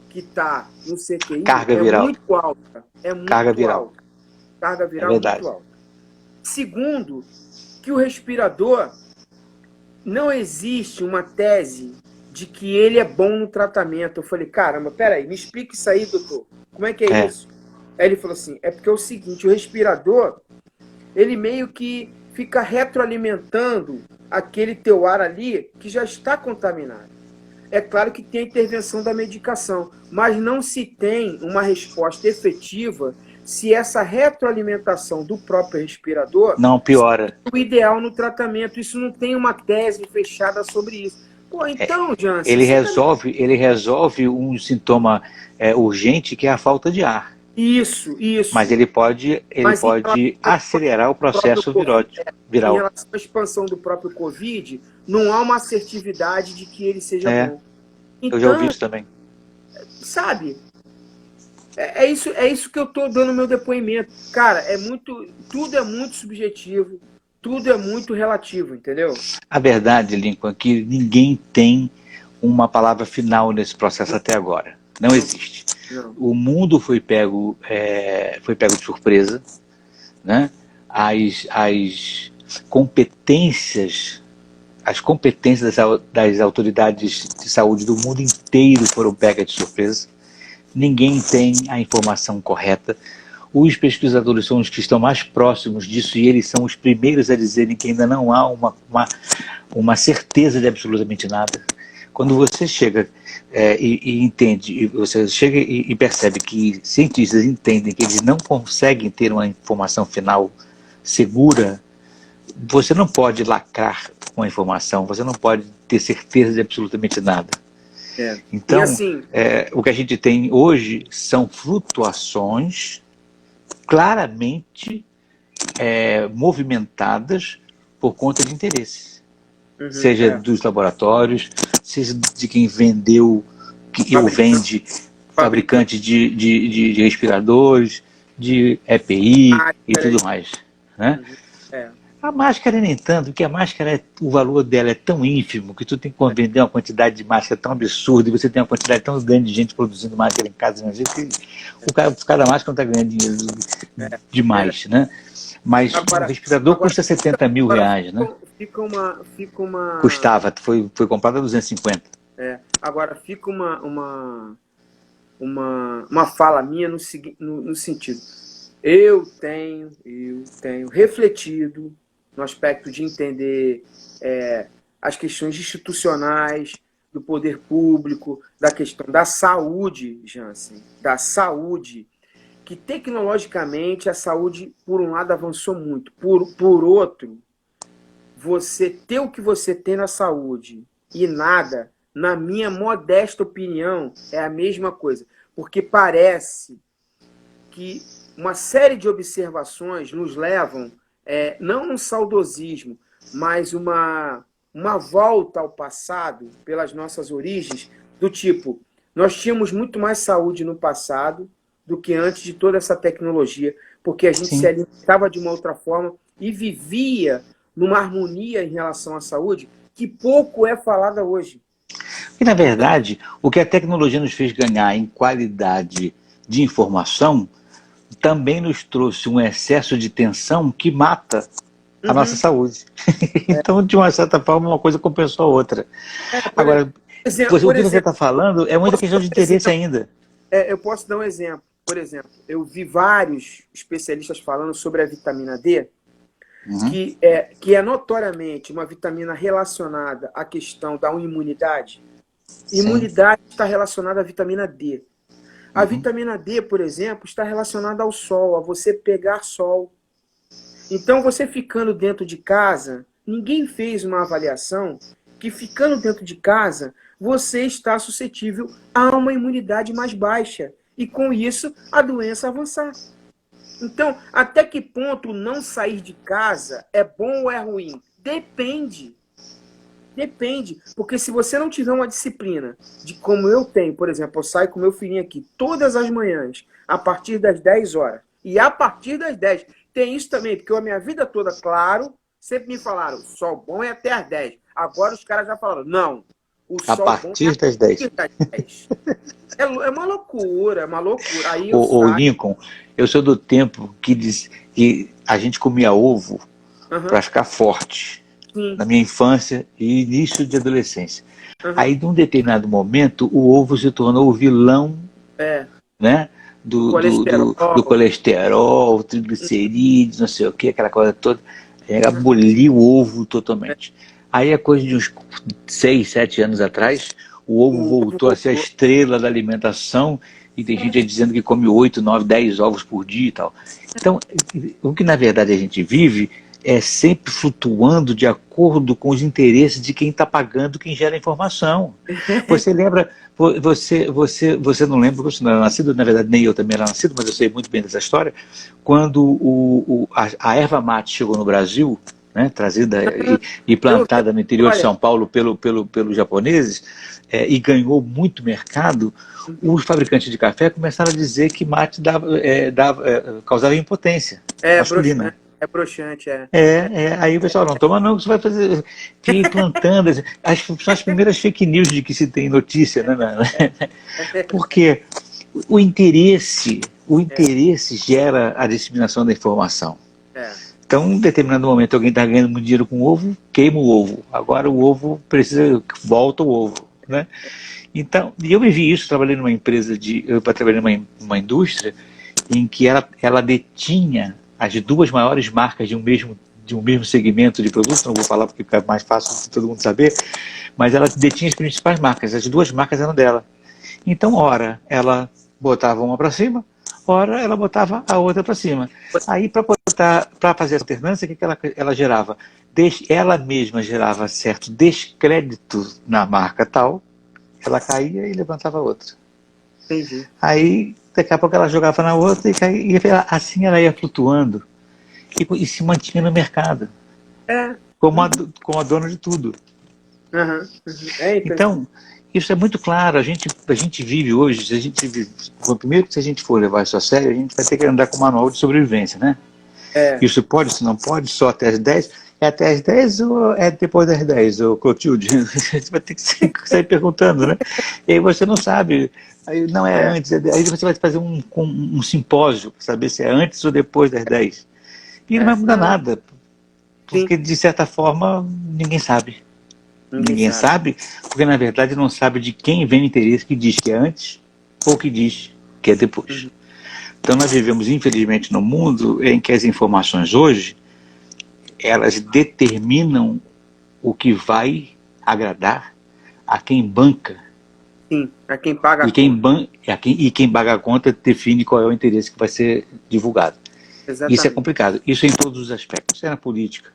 que está no CTI Carga é viral. muito alta. É Carga muito viral. alta. Carga É viral muito verdade. alta. Segundo, que o respirador não existe uma tese de que ele é bom no tratamento. Eu falei, caramba, peraí, me explica isso aí, doutor. Como é que é É. isso? Aí ele falou assim, é porque é o seguinte, o respirador, ele meio que fica retroalimentando aquele teu ar ali que já está contaminado. É claro que tem a intervenção da medicação, mas não se tem uma resposta efetiva se essa retroalimentação do próprio respirador Não piora. é o ideal no tratamento. Isso não tem uma tese fechada sobre isso. Pô, então, Jansen, você tá... Ele resolve um sintoma urgente que é a falta de ar. Isso, Mas isso. ele Mas em relação pode acelerar o ao próprio processo COVID, em viral. relação à expansão do próprio Covid, não há uma assertividade de que ele seja É, bom. eu já ouvi Então, isso também. sabe, é isso que eu estou dando meu depoimento. Cara, tudo é muito subjetivo, tudo é muito relativo, entendeu? A verdade, Lincoln, é que ninguém tem uma palavra final nesse processo até agora. Não existe. Não. O mundo foi pego de surpresa, né? As competências, as competências das autoridades de saúde do mundo inteiro foram pegas de surpresa. Ninguém tem a informação correta. Os pesquisadores são os que estão mais próximos disso e eles são os primeiros a dizerem que ainda não há uma certeza de absolutamente nada. Quando você chega e entende, e você chega e percebe que cientistas entendem que eles não conseguem ter uma informação final segura, você não pode lacrar com a informação, você não pode ter certeza de absolutamente nada. Então, assim, o que a gente tem hoje são flutuações claramente movimentadas por conta de interesses. Seja dos laboratórios, seja de quem vendeu ou vende, fabricante de respiradores, de EPI e tudo mais. Né? A máscara nem tanto, porque a máscara, o valor dela é tão ínfimo que tu tem que vender uma quantidade de máscara tão absurda e você tem uma quantidade tão grande de gente produzindo máscara em casa, né? Que o cara da máscara não está ganhando dinheiro demais, né? Mas o respirador custa 70 mil reais, né? Fica uma... Custava, foi comprado a 250. Agora, fica uma fala minha no sentido. Eu tenho refletido no aspecto de entender as questões institucionais, do poder público, da questão da saúde, Jansen, da saúde, que tecnologicamente a saúde, por um lado, avançou muito. Por outro, você ter o que você tem na saúde e nada, na minha modesta opinião, é a mesma coisa. Porque parece que uma série de observações nos levam, não um saudosismo, mas uma volta ao passado, pelas nossas origens, do tipo, nós tínhamos muito mais saúde no passado do que antes de toda essa tecnologia, porque a gente se alimentava de uma outra forma e vivia numa harmonia em relação à saúde que pouco é falada hoje. E, na verdade, o que a tecnologia nos fez ganhar em qualidade de informação também nos trouxe um excesso de tensão que mata a nossa saúde. Então, de uma certa forma, uma coisa compensou a outra. Agora, o que você está falando é muita questão de interesse ainda. Eu posso dar um exemplo. Por exemplo, eu vi vários especialistas falando sobre a vitamina D, que é notoriamente uma vitamina relacionada à questão da imunidade. Imunidade está relacionada à vitamina D. A vitamina D, por exemplo, está relacionada ao sol, a você pegar sol. Então, você ficando dentro de casa, ninguém fez uma avaliação que ficando dentro de casa, você está suscetível a uma imunidade mais baixa. E com isso, a doença avançar. Então, até que ponto não sair de casa é bom ou é ruim? Depende. Depende, porque se você não tiver uma disciplina de como eu tenho, por exemplo, eu saio com meu filhinho aqui todas as manhãs, a partir das 10 horas, e a partir das 10, tem isso também, porque a minha vida toda, claro, sempre me falaram, o sol bom é até as 10. Agora os caras já falaram, não, o A sol bom é partir das 10. a partir das 10. É uma loucura, é uma loucura. Aí eu Ô, saio... Lincoln, eu sou do tempo que diz que a gente comia ovo para ficar forte. Sim. Na minha infância e início de adolescência. Uhum. Aí, num determinado momento, o ovo se tornou o vilão, né, do colesterol, triglicerídeos, não sei o que, aquela coisa toda. Aboliu o ovo totalmente. Aí, a coisa de uns 6, 7 anos atrás, o ovo voltou a ser a estrela da alimentação, e tem gente aí dizendo que come 8, 9, 10 ovos por dia e tal. Então, o que na verdade a gente vive é sempre flutuando de acordo com os interesses de quem está pagando, quem gera informação. Você lembra, você não lembra, porque você não era nascido, na verdade nem eu também era nascido, mas eu sei muito bem dessa história, quando a erva mate chegou no Brasil, né, trazida e plantada no interior de São Paulo pelos japoneses, e ganhou muito mercado, os fabricantes de café começaram a dizer que mate causava impotência masculina. É broxante, Aí o pessoal, não toma não, que você vai fazer, que ir plantando, são as primeiras fake news de que se tem notícia, né? Porque o interesse gera a disseminação da informação. Então, em determinado momento, alguém está ganhando muito dinheiro com ovo, queima o ovo. Agora o ovo volta o ovo, né? Então, e eu vivi isso, trabalhei numa empresa eu trabalhei numa indústria em que ela detinha as duas maiores marcas de um mesmo segmento de produto, não vou falar porque fica mais fácil de todo mundo saber, mas ela detinha as principais marcas, as duas marcas eram dela. Então, ora, ela botava uma para cima, ora, ela botava a outra para cima. Aí, para fazer essa alternância, o que ela gerava? Ela mesma gerava certo descrédito na marca tal, ela caía e levantava outra. Entendi. Aí, daqui a pouco ela jogava na outra e caía, assim ela ia flutuando e se mantinha no mercado. Como a dona de tudo. Então, isso é muito claro. A gente vive hoje, primeiro que se a gente for levar isso a sério, a gente vai ter que andar com o manual de sobrevivência, né? Isso pode, se não pode, só até as 10? É até as 10 ou é depois das 10, ô Clotilde? Você vai ter que sair perguntando, né? E aí você não sabe, aí não é antes, aí você vai fazer um simpósio para saber se é antes ou depois das 10. E não vai mudar nada, porque de certa forma ninguém sabe. Ninguém sabe, porque na verdade não sabe de quem vem o interesse que diz que é antes ou que diz que é depois. Então nós vivemos, infelizmente, num mundo em que as informações hoje, elas determinam o que vai agradar a quem banca. Sim, a quem paga a conta. E quem paga a conta define qual é o interesse que vai ser divulgado. Exatamente. Isso é complicado. Isso em todos os aspectos. É na política,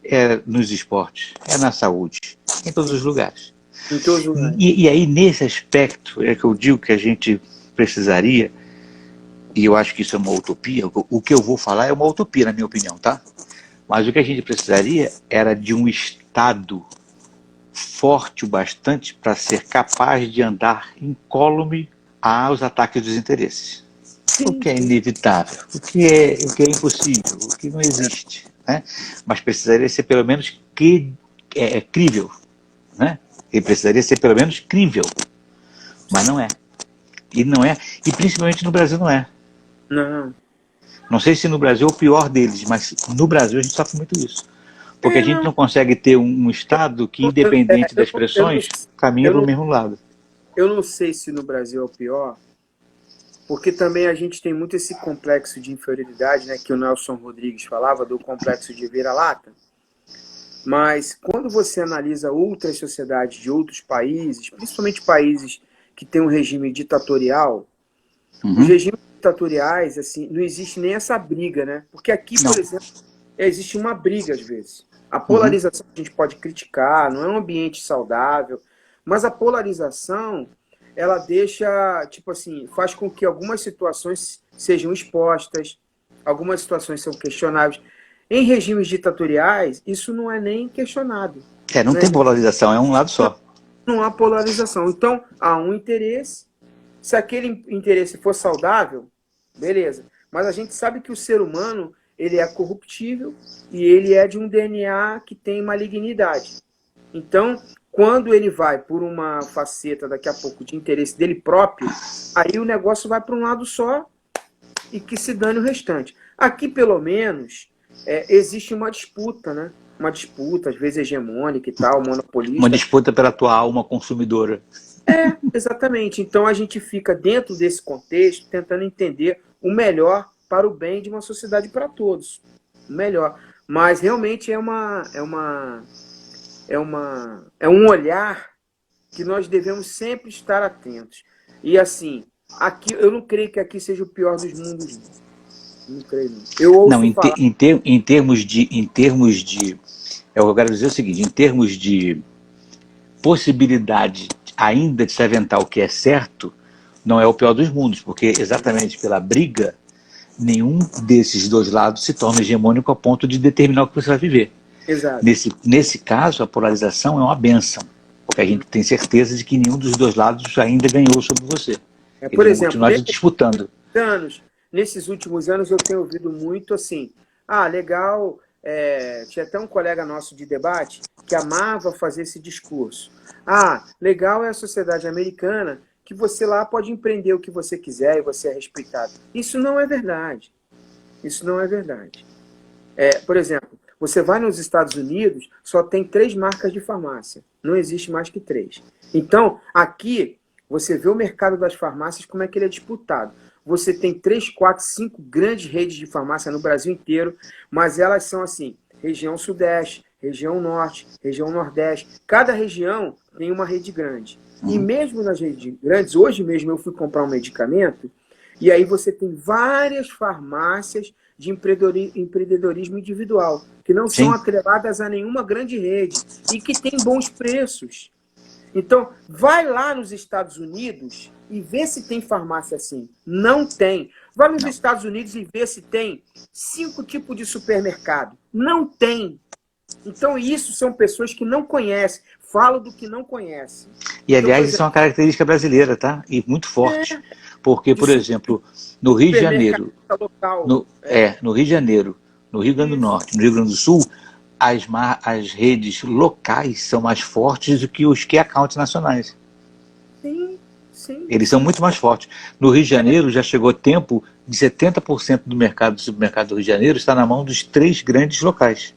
é nos esportes, é na saúde, em todos os lugares. Em todos os lugares. E aí, nesse aspecto, é que eu digo que a gente precisaria, e eu acho que isso é uma utopia, o que eu vou falar é uma utopia, na minha opinião, tá? Mas o que a gente precisaria era de um Estado forte o bastante para ser capaz de andar incólume aos ataques dos interesses. O que é inevitável, o que é impossível, o que não existe, né? Mas precisaria ser pelo menos crível, né? Ele precisaria ser pelo menos crível, mas não é. E principalmente no Brasil não é. Não sei se no Brasil é o pior deles, mas no Brasil a gente sofre muito isso. Porque a gente não consegue ter um Estado que, independente das pressões, caminha para o mesmo lado. Eu não sei se no Brasil é o pior, porque também a gente tem muito esse complexo de inferioridade, né, que o Nelson Rodrigues falava, do complexo de vira-lata. Mas quando você analisa outras sociedades de outros países, principalmente países que têm um regime ditatorial, os regimes ditatoriais, assim, não existe nem essa briga, né? Porque aqui, por exemplo, existe uma briga às vezes. A polarização a gente pode criticar, não é um ambiente saudável, mas a polarização, ela deixa, tipo assim, faz com que algumas situações sejam expostas, algumas situações são questionáveis. Em regimes ditatoriais, isso não é nem questionado. Não Né? tem polarização, é um lado só. Não há polarização. Então, há um interesse. Se aquele interesse for saudável, beleza. Mas a gente sabe que o ser humano, ele é corruptível e ele é de um DNA que tem malignidade. Então, quando ele vai por uma faceta, daqui a pouco, de interesse dele próprio, aí o negócio vai para um lado só e que se dane o restante. Aqui, pelo menos, existe uma disputa, né? Uma disputa, às vezes hegemônica e tal, monopolista. Uma disputa pela tua alma consumidora. Exatamente. Então a gente fica dentro desse contexto tentando entender o melhor para o bem de uma sociedade para todos. O melhor. Mas realmente é um olhar que nós devemos sempre estar atentos. E assim, aqui eu não creio que aqui seja o pior dos mundos. Não creio, não. Eu ouço falar... em termos de eu quero dizer o seguinte, em termos de possibilidade ainda de se aventar o que é certo, não é o pior dos mundos, porque exatamente pela briga, nenhum desses dois lados se torna hegemônico a ponto de determinar o que você vai viver. Exato. Nesse caso, a polarização é uma bênção, porque a gente tem certeza de que nenhum dos dois lados ainda ganhou sobre você. Por exemplo, continuar disputando. Nesses últimos anos eu tenho ouvido muito assim, legal, tinha até um colega nosso de debate que amava fazer esse discurso. Legal é a sociedade americana, que você lá pode empreender o que você quiser e você é respeitado. Isso não é verdade. Isso não é verdade. Por exemplo, você vai nos Estados Unidos, só tem 3 marcas de farmácia. Não existe mais que 3. Então, aqui, você vê o mercado das farmácias, como é que ele é disputado. Você tem 3, 4, 5 grandes redes de farmácia no Brasil inteiro, mas elas são assim, região sudeste, região norte, região nordeste. Cada região tem uma rede grande. E mesmo nas redes grandes, hoje mesmo eu fui comprar um medicamento, e aí você tem várias farmácias de empreendedorismo individual, que não são atreladas a nenhuma grande rede, e que tem bons preços. Então, vai lá nos Estados Unidos e vê se tem farmácia assim. Não tem. Vai nos Estados Unidos e vê se tem 5 tipos de supermercado. Não tem. Então, isso são pessoas que não conhecem. Falam do que não conhecem. E, aliás, isso é uma característica brasileira, tá? E muito forte. Porque, por exemplo, no Rio de Janeiro, no Rio de Janeiro, no Rio Grande do Norte, no Rio Grande do Sul, as redes locais são mais fortes do que os key accounts nacionais. Sim, sim. Eles são muito mais fortes. No Rio de Janeiro já chegou tempo de 70% do mercado do supermercado do Rio de Janeiro está na mão dos 3 grandes locais.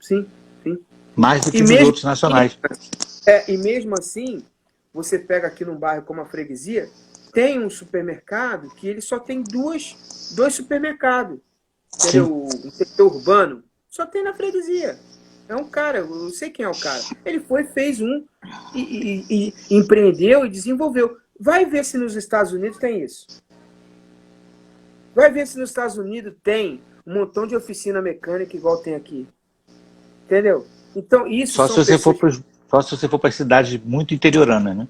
Sim, sim. Mais do que os outros nacionais. E mesmo assim, você pega aqui num bairro como a Freguesia, tem um supermercado que ele só tem 2 supermercados. Entendeu? Um setor urbano só tem na Freguesia. É um cara, eu sei quem é o cara. Ele fez um e empreendeu e desenvolveu. Vai ver se nos Estados Unidos tem isso. Vai ver se nos Estados Unidos tem um montão de oficina mecânica igual tem aqui. Entendeu? Então, isso só se você for para cidades muito interioranas, né?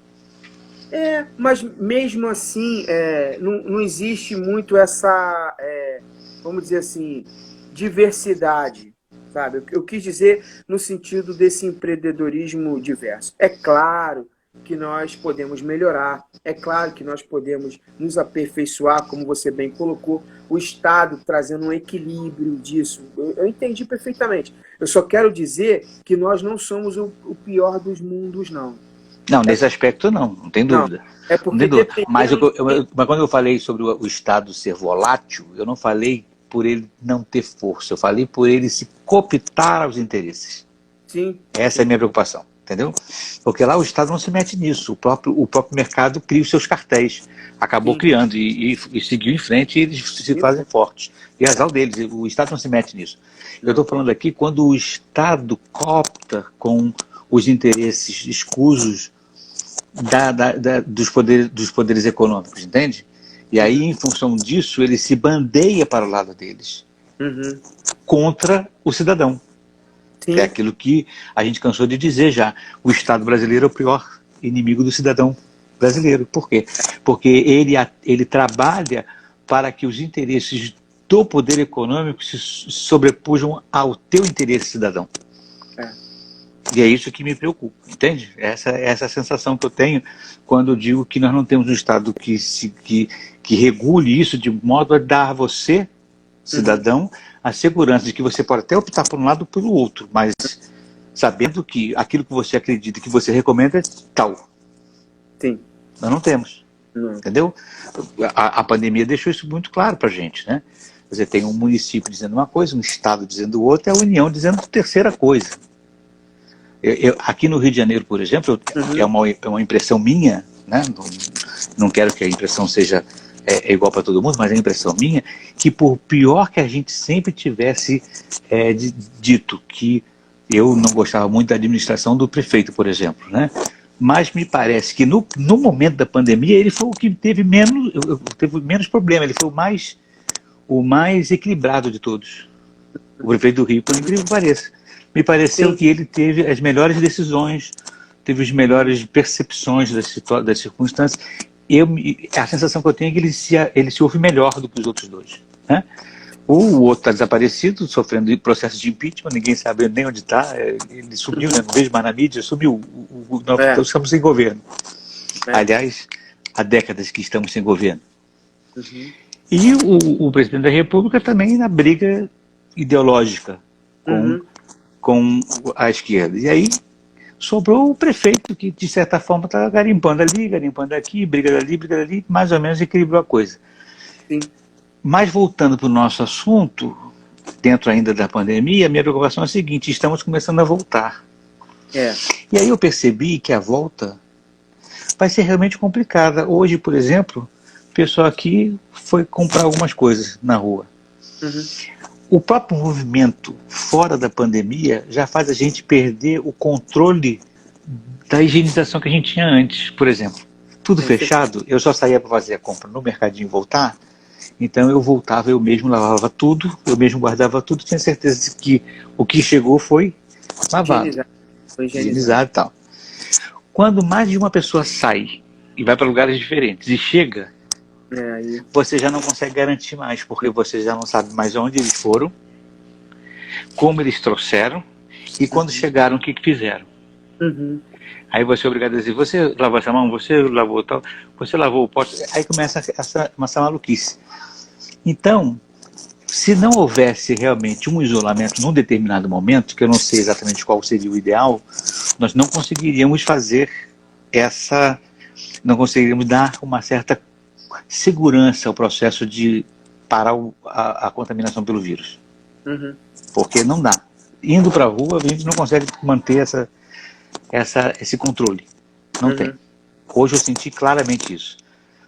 Mas mesmo assim, não existe muito essa, vamos dizer assim, diversidade, sabe? Eu quis dizer no sentido desse empreendedorismo diverso. É claro que nós podemos melhorar, é claro que nós podemos nos aperfeiçoar, como você bem colocou, o Estado trazendo um equilíbrio disso. Eu entendi perfeitamente. Eu só quero dizer que nós não somos o pior dos mundos, não. Não, nesse aspecto não tem dúvida. É porque mas quando eu falei sobre o Estado ser volátil, eu não falei por ele não ter força, eu falei por ele se cooptar aos interesses. Sim. Essa é a minha preocupação, entendeu? Porque lá o Estado não se mete nisso, o próprio mercado cria os seus cartéis, acabou criando e seguiu em frente e eles se fazem fortes. E é azar deles, o Estado não se mete nisso. Eu estou falando aqui quando o Estado coopta com os interesses escusos dos poderes econômicos, entende? E aí, em função disso, ele se bandeia para o lado deles, contra o cidadão. Sim. Que é aquilo que a gente cansou de dizer já. O Estado brasileiro é o pior inimigo do cidadão brasileiro. Por quê? Porque ele trabalha para que os interesses do poder econômico se sobrepujam ao teu interesse cidadão. E é isso que me preocupa, entende? Essa é a sensação que eu tenho quando eu digo que nós não temos um Estado que regule isso de modo a dar a você, cidadão, a segurança de que você pode até optar por um lado ou pelo outro, mas sabendo que aquilo que você acredita, que você recomenda é tal. Sim. Nós não temos. Não. Entendeu? A pandemia deixou isso muito claro para a gente, né? Você tem um município dizendo uma coisa, um Estado dizendo outra, e a União dizendo terceira coisa. Aqui no Rio de Janeiro, por exemplo, é uma impressão minha, né? Não quero que a impressão seja igual para todo mundo, mas é a impressão minha que, por pior que a gente sempre tivesse dito que eu não gostava muito da administração do prefeito, por exemplo, né? Mas me parece que no momento da pandemia ele foi o que teve menos problema, ele foi o mais equilibrado de todos. O prefeito do Rio, por incrível que pareça. Me pareceu que ele teve as melhores decisões, teve as melhores percepções das circunstâncias. A sensação que eu tenho é que ele se ouve melhor do que os outros dois, né? O outro está desaparecido, sofrendo processo de impeachment, ninguém sabe nem onde está, ele sumiu, né? Não vejo mais na mídia, sumiu. Nós estamos sem governo. Aliás, há décadas que estamos sem governo. E o presidente da República também na briga ideológica com a esquerda. E aí sobrou o prefeito, que de certa forma está garimpando ali, garimpando aqui, briga dali, mais ou menos equilibrou a coisa. Sim. Mas voltando para o nosso assunto, dentro ainda da pandemia, a minha preocupação é a seguinte: estamos começando a voltar. E aí eu percebi que a volta vai ser realmente complicada. Hoje, por exemplo, o pessoal aqui foi comprar algumas coisas na rua. O próprio movimento fora da pandemia já faz a gente perder o controle da higienização que a gente tinha antes. Por exemplo, tudo fechado, eu só saía para fazer a compra no mercadinho e voltar, então eu voltava, eu mesmo lavava tudo, eu mesmo guardava tudo, tinha certeza que o que chegou foi lavado, higienizado e tal. Quando mais de uma pessoa sai e vai para lugares diferentes e chega, você já não consegue garantir mais, porque você já não sabe mais onde eles foram, como eles trouxeram e quando chegaram, o que fizeram. Aí você é obrigado a dizer: você lavou essa mão, você lavou tal, você lavou o pote. Aí começa essa maluquice. Então, se não houvesse realmente um isolamento num determinado momento, que eu não sei exatamente qual seria o ideal, nós não conseguiríamos não conseguiríamos dar uma certa segurança ao processo de parar a contaminação pelo vírus. Porque não dá. Indo para a rua, a gente não consegue manter esse controle. Não tem. Hoje eu senti claramente isso.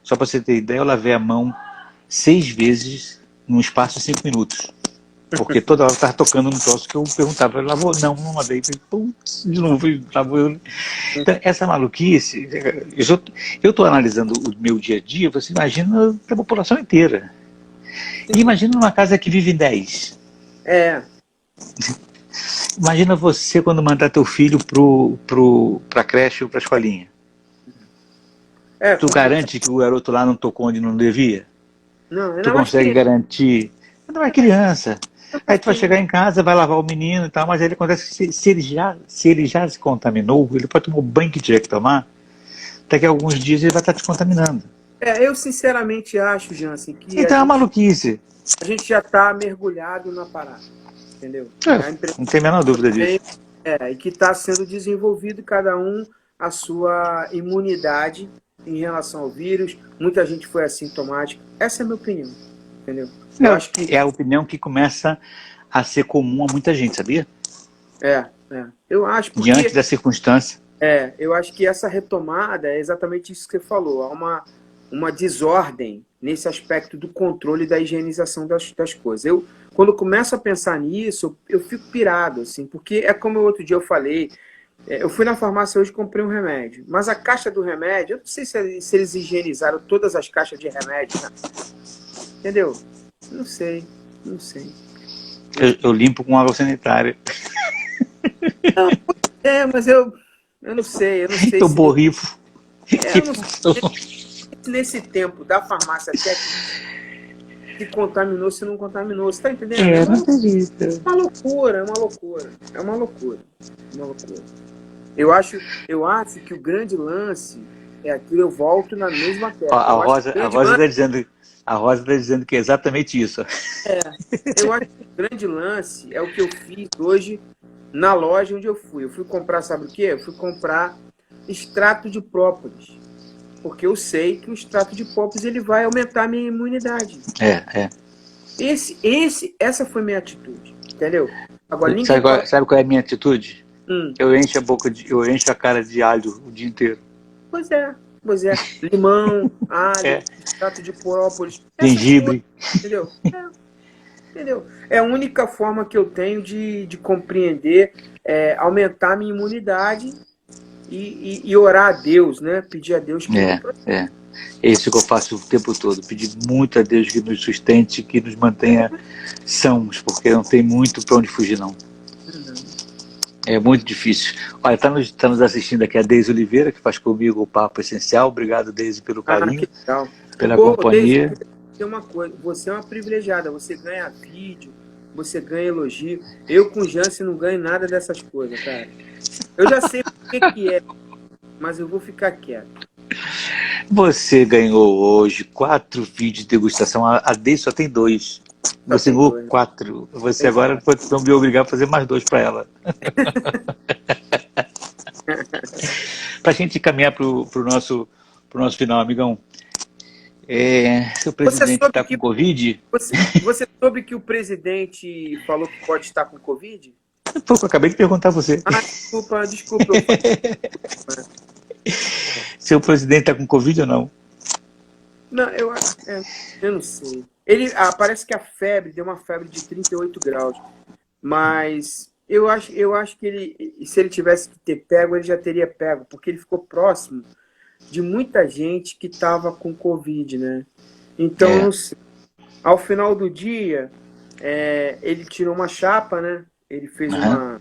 Só para você ter ideia, eu lavei a mão 6 vezes num espaço de 5 minutos. Porque toda hora eu estava tocando no troço que eu perguntava: ele lavou? Não lavei. Putz, de novo, lavou. Então, essa maluquice, eu estou analisando o meu dia a dia, você imagina a população inteira. E imagina numa casa que vive 10. Imagina você quando mandar teu filho para a creche ou para a escolinha. Tu garante que o garoto lá não tocou onde não devia? Não, tu consegue garantir? Não é criança. Aí tu vai chegar em casa, vai lavar o menino e tal, mas aí acontece que se ele já se contaminou, ele pode tomar o banho que tiver que tomar, daqui a alguns dias ele vai estar te contaminando. Eu sinceramente acho, Jansen, que então é uma maluquice. A gente já está mergulhado na parada, entendeu? Não tem a menor dúvida disso. E que está sendo desenvolvido cada um a sua imunidade em relação ao vírus. Muita gente foi assintomática. Essa é a minha opinião, entendeu? Eu acho que é a opinião que começa a ser comum a muita gente, sabia? Eu acho porque, diante da circunstância. Eu acho que essa retomada é exatamente isso que você falou. Há uma desordem nesse aspecto do controle da higienização das coisas. Quando eu começo a pensar nisso, eu fico pirado, assim, porque é como outro dia eu falei, eu fui na farmácia hoje e comprei um remédio, mas a caixa do remédio, eu não sei se eles higienizaram todas as caixas de remédio, né? Entendeu? Não sei. Eu limpo com água sanitária. Mas eu não sei. Eu borrifo. Eu não sei. Nesse tempo da farmácia técnica, se contaminou, se não contaminou. Você está entendendo? Não acredito. É uma loucura, é uma loucura. É uma loucura. Uma loucura. Eu acho que o grande lance é aquilo, eu volto na mesma tecla. A Rosa está dizendo que é exatamente isso. Eu acho que o grande lance é o que eu fiz hoje na loja onde eu fui. Eu fui comprar, sabe o quê? Eu fui comprar extrato de própolis. Porque eu sei que o extrato de própolis ele vai aumentar a minha imunidade. Essa foi minha atitude, entendeu? Agora, sabe qual é a minha atitude? Eu encho a cara de alho o dia inteiro. Pois é. Limão, alho, extrato de própolis. Gengibre. Entendeu? Entendeu? É a única forma que eu tenho de compreender, aumentar a minha imunidade e orar a Deus, né? Pedir a Deus que É isso que eu faço o tempo todo. Pedir muito a Deus que nos sustente, que nos mantenha sãos, porque não tem muito para onde fugir, não. É muito difícil. Olha, está nos assistindo aqui a Deise Oliveira, que faz comigo o Papo Essencial. Obrigado, Deise, pelo carinho, pela companhia. Deise, tem uma coisa, você é uma privilegiada, você ganha vídeo, você ganha elogio. Eu com o Jansen não ganho nada dessas coisas, cara. Eu já sei o que é, mas eu vou ficar quieto. Você ganhou hoje 4 vídeos de degustação. A Deise só tem 2. Você ganhou 4. Você agora pode me obrigar a fazer mais 2 para ela. Para a gente caminhar para o nosso final, amigão. Seu presidente está com Covid? Você soube que o presidente falou que pode estar com Covid? Foi o que eu acabei de perguntar a você. Desculpa. Seu presidente está com Covid ou não? Não, eu não sei. Parece que a febre deu uma febre de 38 graus. Mas eu acho que se ele tivesse que ter pego, ele já teria pego, porque ele ficou próximo de muita gente que estava com Covid, né? Então, não sei. Ao final do dia, ele tirou uma chapa, né? Ele fez uma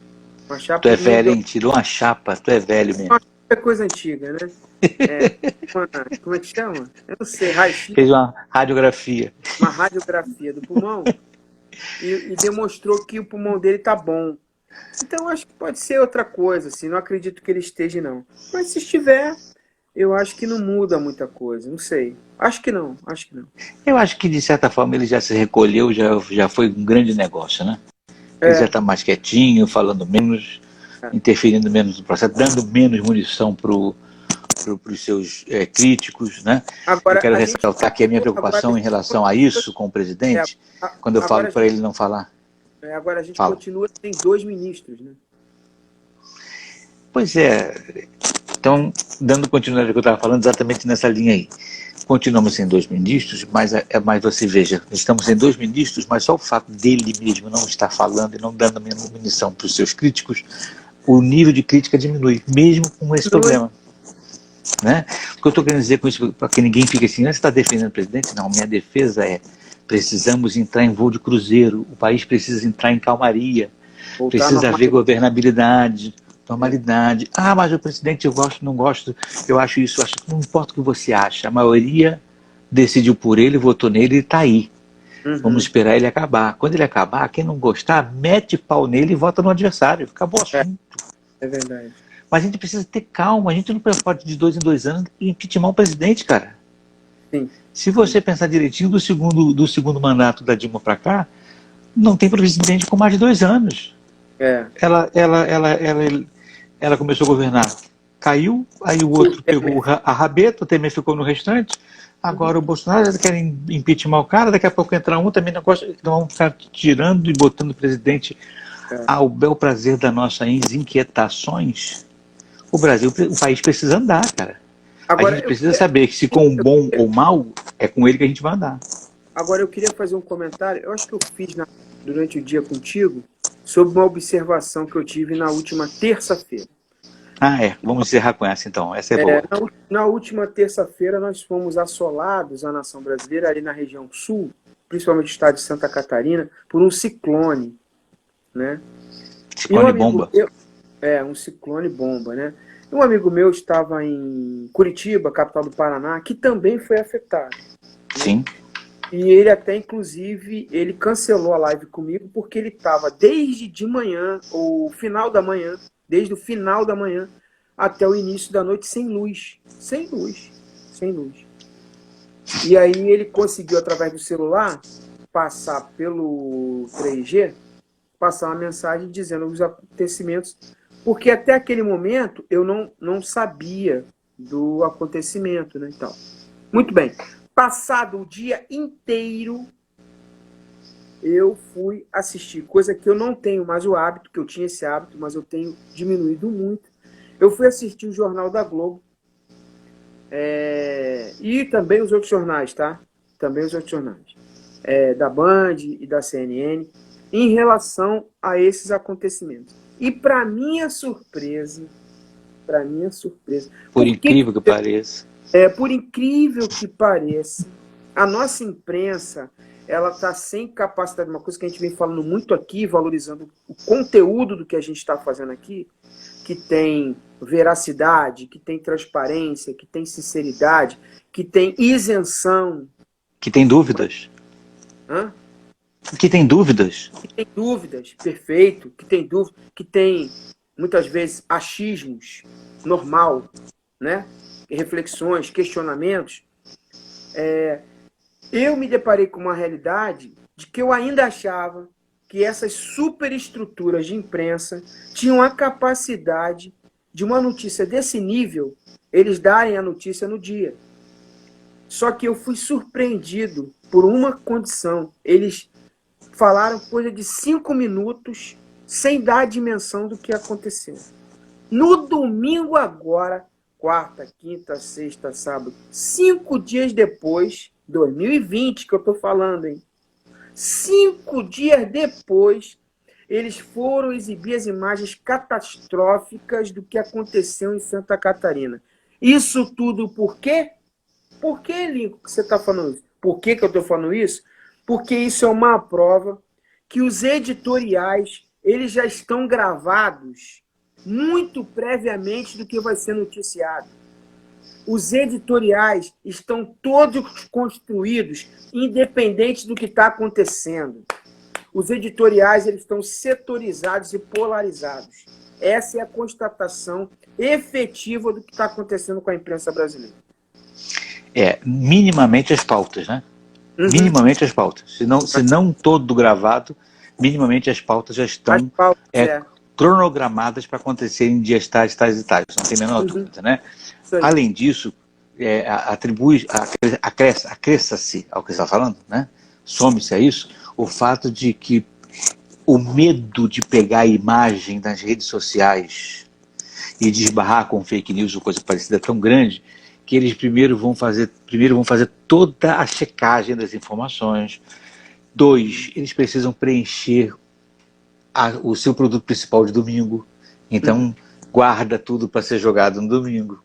chapa. Tu é velho, hein? Tirou uma chapa, tu é velho mesmo. É coisa antiga, né? Como é que chama? Eu não sei, raio-x. Fez uma radiografia. Uma radiografia do pulmão e demonstrou que o pulmão dele tá bom. Então, acho que pode ser outra coisa, assim. Não acredito que ele esteja, não. Mas se estiver, eu acho que não muda muita coisa. Não sei. Acho que não. Eu acho que, de certa forma, ele já se recolheu, já foi um grande negócio, né? Ele já está mais quietinho, falando menos, interferindo menos no processo, dando menos munição para os seus críticos, né? Agora, eu quero ressaltar que a minha preocupação em relação a isso com o presidente, quando eu falo para ele não falar. Agora a gente continua sem 2 ministros, né? Pois é. Então, dando continuidade ao que eu estava falando, exatamente nessa linha aí. Continuamos sem 2 ministros, mas você veja, estamos sem 2 ministros, mas só o fato dele mesmo não estar falando e não dando munição para os seus críticos, o nível de crítica diminui, mesmo com esse problema. Né? O que eu estou querendo dizer com isso, para que ninguém fique assim, você está defendendo o presidente? Não, minha defesa é, precisamos entrar em voo de cruzeiro, o país precisa entrar em calmaria, precisa haver governabilidade, normalidade. Mas o presidente eu gosto, não gosto, eu acho isso, não importa o que você acha, a maioria decidiu por ele, votou nele e está aí. Vamos esperar ele acabar. Quando ele acabar, quem não gostar, mete pau nele e vota no adversário. Acabou o assunto. É verdade. Mas a gente precisa ter calma, a gente não pode de 2 em 2 anos impeachment o presidente, cara. Sim. Se você pensar direitinho do segundo mandato da Dilma para cá, não tem presidente com mais de 2 anos. Ela começou a governar, caiu, aí o outro pegou a rabeta, o Temer ficou no restante, agora o Bolsonaro quer impeachment o cara, daqui a pouco entra um, também não gosta, então vão ficar tirando e botando o presidente ao bel prazer das nossas inquietações. O país precisa andar, cara. Agora, a gente precisa saber que se com bom ou mal, é com ele que a gente vai andar. Agora eu queria fazer um comentário, eu acho que eu fiz durante o dia contigo, sobre uma observação que eu tive na última terça-feira. Vamos encerrar com essa então, essa é boa. Na última terça-feira nós fomos assolados, a nação brasileira, ali na região sul, principalmente o estado de Santa Catarina, por um ciclone, né? Ciclone bomba. Um ciclone bomba, né? Um amigo meu estava em Curitiba, capital do Paraná, que também foi afetado. Sim. E ele até, inclusive, ele cancelou a live comigo porque ele estava desde de manhã, ou final da manhã, desde o final da manhã até o início da noite sem luz. Sem luz. Sem luz. E aí ele conseguiu, através do celular, passar pelo 3G, passar uma mensagem dizendo os acontecimentos, porque até aquele momento eu não sabia do acontecimento, né, então. Muito bem. Passado o dia inteiro, eu fui assistir, coisa que eu não tenho mais o hábito, que eu tinha esse hábito, mas eu tenho diminuído muito. Eu fui assistir o Jornal da Globo, e também os outros jornais, tá? Também os outros jornais. Da Band e da CNN, em relação a esses acontecimentos. E para minha surpresa, por incrível que pareça, por incrível que pareça, a nossa imprensa, ela está sem capacidade, uma coisa que a gente vem falando muito aqui, valorizando o conteúdo do que a gente está fazendo aqui, que tem veracidade, que tem transparência, que tem sinceridade, que tem isenção. que tem dúvidas. Hã? Que tem dúvidas. Que tem dúvidas, perfeito, que tem dúvida, que tem, muitas vezes, achismos, normal, né? Reflexões, questionamentos. Eu me deparei com uma realidade de que eu ainda achava que essas superestruturas de imprensa tinham a capacidade de uma notícia desse nível, eles darem a notícia no dia. Só que eu fui surpreendido por uma condição. Eles falaram coisa de 5 minutos sem dar a dimensão do que aconteceu. No domingo agora, quarta, quinta, sexta, sábado, 5 dias depois, 2020 que eu estou falando, hein? 5 dias depois, eles foram exibir as imagens catastróficas do que aconteceu em Santa Catarina. Isso tudo por quê? Por que, Lincoln, que você está falando isso? Por que eu estou falando isso? Porque isso é uma prova que os editoriais eles já estão gravados muito previamente do que vai ser noticiado. Os editoriais estão todos construídos independente do que está acontecendo. Os editoriais eles estão setorizados e polarizados. Essa é a constatação efetiva do que está acontecendo com a imprensa brasileira. Minimamente as pautas, né? Uhum. Minimamente as pautas. Se não todo gravado, minimamente as pautas já estão cronogramadas para acontecer em dias tais, tais e tais. Não tem a menor dúvida, né? Além disso, acresça-se ao que você está falando, né? Some-se a isso, o fato de que o medo de pegar a imagem das redes sociais e de esbarrar com fake news ou coisa parecida é tão grande que eles primeiro vão fazer toda a checagem das informações. 2, eles precisam preencher o seu produto principal de domingo. Então, guarda tudo para ser jogado no domingo.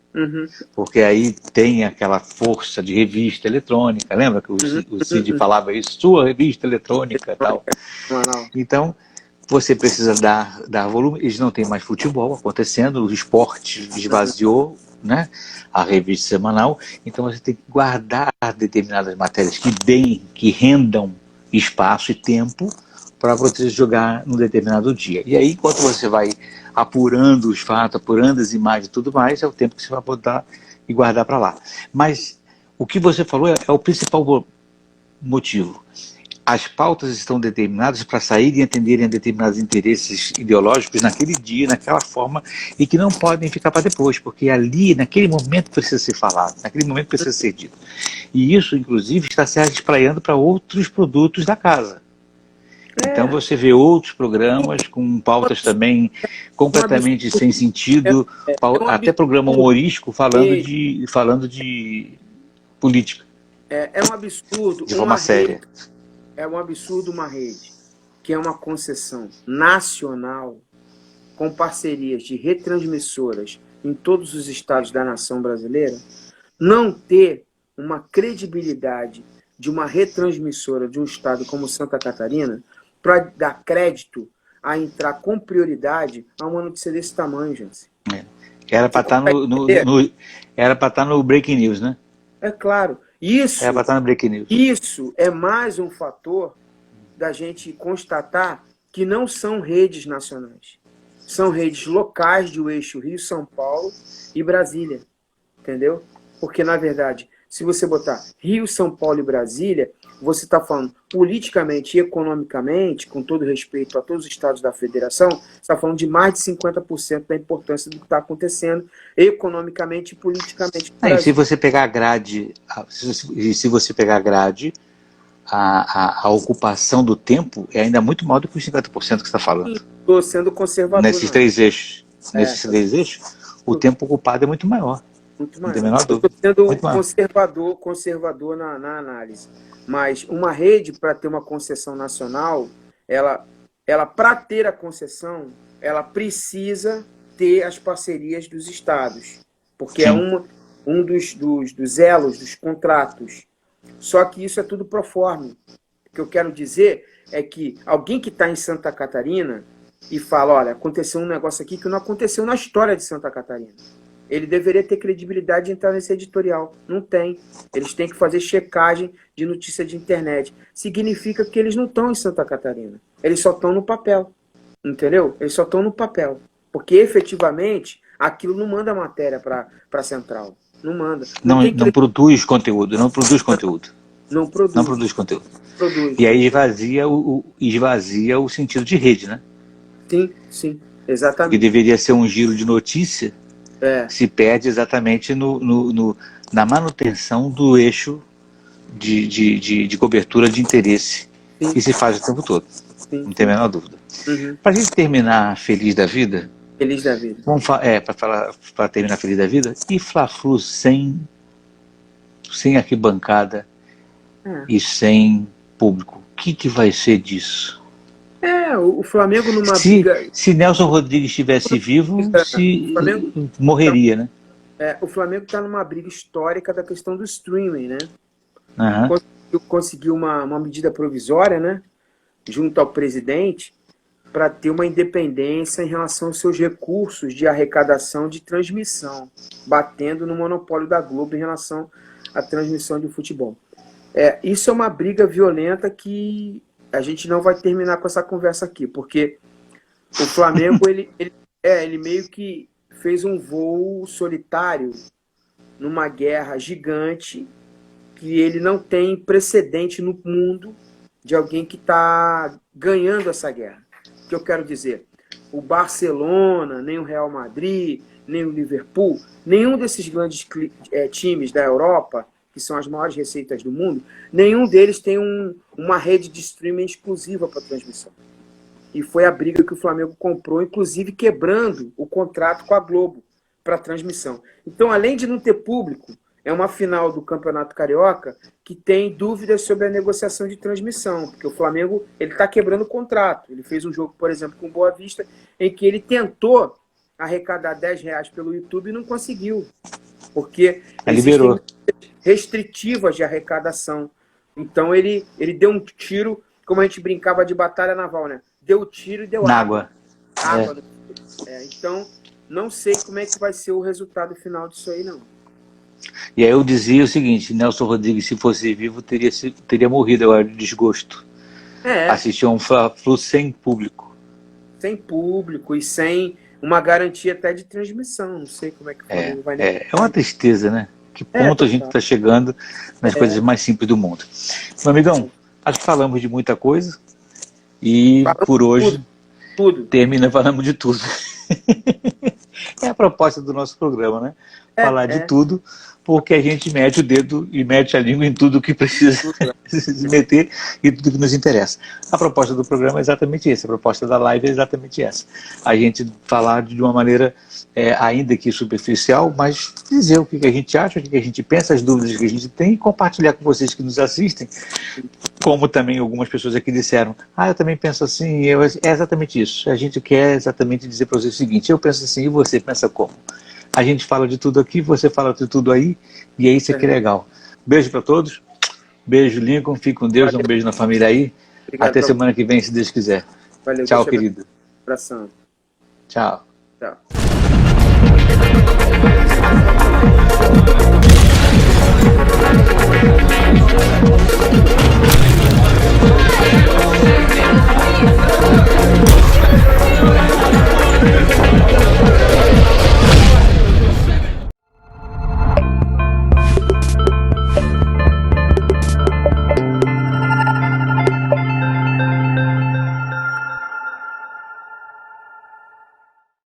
Porque aí tem aquela força de revista eletrônica. Lembra que o Cid falava isso? Sua revista eletrônica e tal. Então, você precisa dar volume. Eles não têm mais futebol acontecendo, o esporte esvaziou, né, a revista semanal. Então, você tem que guardar determinadas matérias que rendam espaço e tempo para você jogar num determinado dia. E aí, enquanto você vai apurando os fatos, apurando as imagens e tudo mais, é o tempo que você vai botar e guardar para lá. Mas o que você falou é o principal motivo. As pautas estão determinadas para saírem e atenderem a determinados interesses ideológicos naquele dia, naquela forma, e que não podem ficar para depois, porque ali, naquele momento, precisa ser falado, naquele momento precisa ser dito. E isso, inclusive, está se espraiando para outros produtos da casa. Então você vê outros programas com pautas também completamente sem sentido, até programa humorístico falando de política. É um absurdo. De forma séria. É um absurdo uma rede que é uma concessão nacional com parcerias de retransmissoras em todos os estados da nação brasileira não ter uma credibilidade de uma retransmissora de um estado como Santa Catarina para dar crédito a entrar com prioridade a uma notícia desse tamanho, gente. Era para estar no Breaking News, né? É claro. Isso, para estar na Break News. isso é mais um fator da gente constatar que não são redes nacionais. São redes locais do eixo Rio, São Paulo e Brasília. Entendeu? Porque, na verdade, se você botar Rio, São Paulo e Brasília, você está falando politicamente e economicamente, com todo respeito a todos os estados da federação, você está falando de mais de 50% da importância do que está acontecendo economicamente e politicamente. E se você pegar a grade, a ocupação do tempo é ainda muito maior do que os 50% que você está falando. Estou sendo conservador. Nesses três eixos. Nesses três eixos, o tempo ocupado é muito maior. Muito mais. Estou sendo conservador na análise. Mas uma rede, para ter uma concessão nacional, ela para ter a concessão, ela precisa ter as parcerias dos estados. Porque Sim. É um dos elos, dos contratos. Só que isso é tudo pro forma. O que eu quero dizer é que alguém que está em Santa Catarina e fala, olha, aconteceu um negócio aqui que não aconteceu na história de Santa Catarina. Ele deveria ter credibilidade de entrar nesse editorial. Não tem. Eles têm que fazer checagem de notícia de internet. Significa que eles não estão em Santa Catarina. Eles só estão no papel. Entendeu? Eles só estão no papel. Porque, efetivamente, aquilo não manda matéria para a central. Não manda. Não produz conteúdo. Não produz conteúdo. Não produz. Não produz conteúdo. Produz. E aí esvazia o sentido de rede, né? Sim. Exatamente. Que deveria ser um giro de notícia. Se perde exatamente na manutenção do eixo de cobertura de interesse Sim. que se faz o tempo todo. Sim. Não tem a menor dúvida. Uhum. Para a gente terminar feliz da vida. Feliz da vida. Para terminar feliz da vida. E Fla-Flu sem arquibancada e sem público. O que vai ser disso? O Flamengo numa briga... Se Nelson Rodrigues estivesse vivo, Flamengo morreria, né? O Flamengo está numa briga histórica da questão do streaming, né? Uhum. Conseguiu uma medida provisória, né? Junto ao presidente, para ter uma independência em relação aos seus recursos de arrecadação de transmissão, batendo no monopólio da Globo em relação à transmissão de futebol. Isso é uma briga violenta que a gente não vai terminar com essa conversa aqui, porque o Flamengo ele meio que fez um voo solitário numa guerra gigante que ele não tem precedente no mundo de alguém que está ganhando essa guerra. O que eu quero dizer? O Barcelona, nem o Real Madrid, nem o Liverpool, nenhum desses grandes times da Europa, que são as maiores receitas do mundo, nenhum deles tem uma rede de streaming exclusiva para transmissão. E foi a briga que o Flamengo comprou, inclusive quebrando o contrato com a Globo para transmissão. Então, além de não ter público, é uma final do Campeonato Carioca que tem dúvidas sobre a negociação de transmissão, porque o Flamengo está quebrando o contrato. Ele fez um jogo, por exemplo, com o Boa Vista, em que ele tentou arrecadar R$10 pelo YouTube e não conseguiu, porque liberou restritivas de arrecadação. Então ele deu um tiro, como a gente brincava de batalha naval, né? Deu tiro e deu água. Então, não sei como é que vai ser o resultado final disso aí, não. E aí eu dizia o seguinte, Nelson Rodrigues, se fosse vivo, teria morrido agora de desgosto. Assistir a um Fla-Flu sem público. Sem público e sem uma garantia até de transmissão. Não sei como é que vai... É uma tristeza, né? Que ponto a gente está chegando nas coisas mais simples do mundo. Meu amigão, acho que falamos de muita coisa e por hoje falamos de tudo. É a proposta do nosso programa, né? Falar de tudo, porque a gente mete o dedo e mete a língua em tudo que precisa se meter e tudo que nos interessa. A proposta do programa é exatamente essa, a proposta da live é exatamente essa. A gente falar de uma maneira, ainda que superficial, mas dizer o que a gente acha, o que a gente pensa, as dúvidas que a gente tem e compartilhar com vocês que nos assistem, como também algumas pessoas aqui disseram, eu também penso assim, é exatamente isso. A gente quer exatamente dizer para vocês o seguinte, eu penso assim e você pensa como? A gente fala de tudo aqui, você fala de tudo aí, e é isso que é legal. Beijo para todos, beijo Lincoln, fique com Deus, um beijo na família aí. Obrigado, até semana que vem, se Deus quiser. Valeu, tchau, querido. Abração. Tchau. Tchau.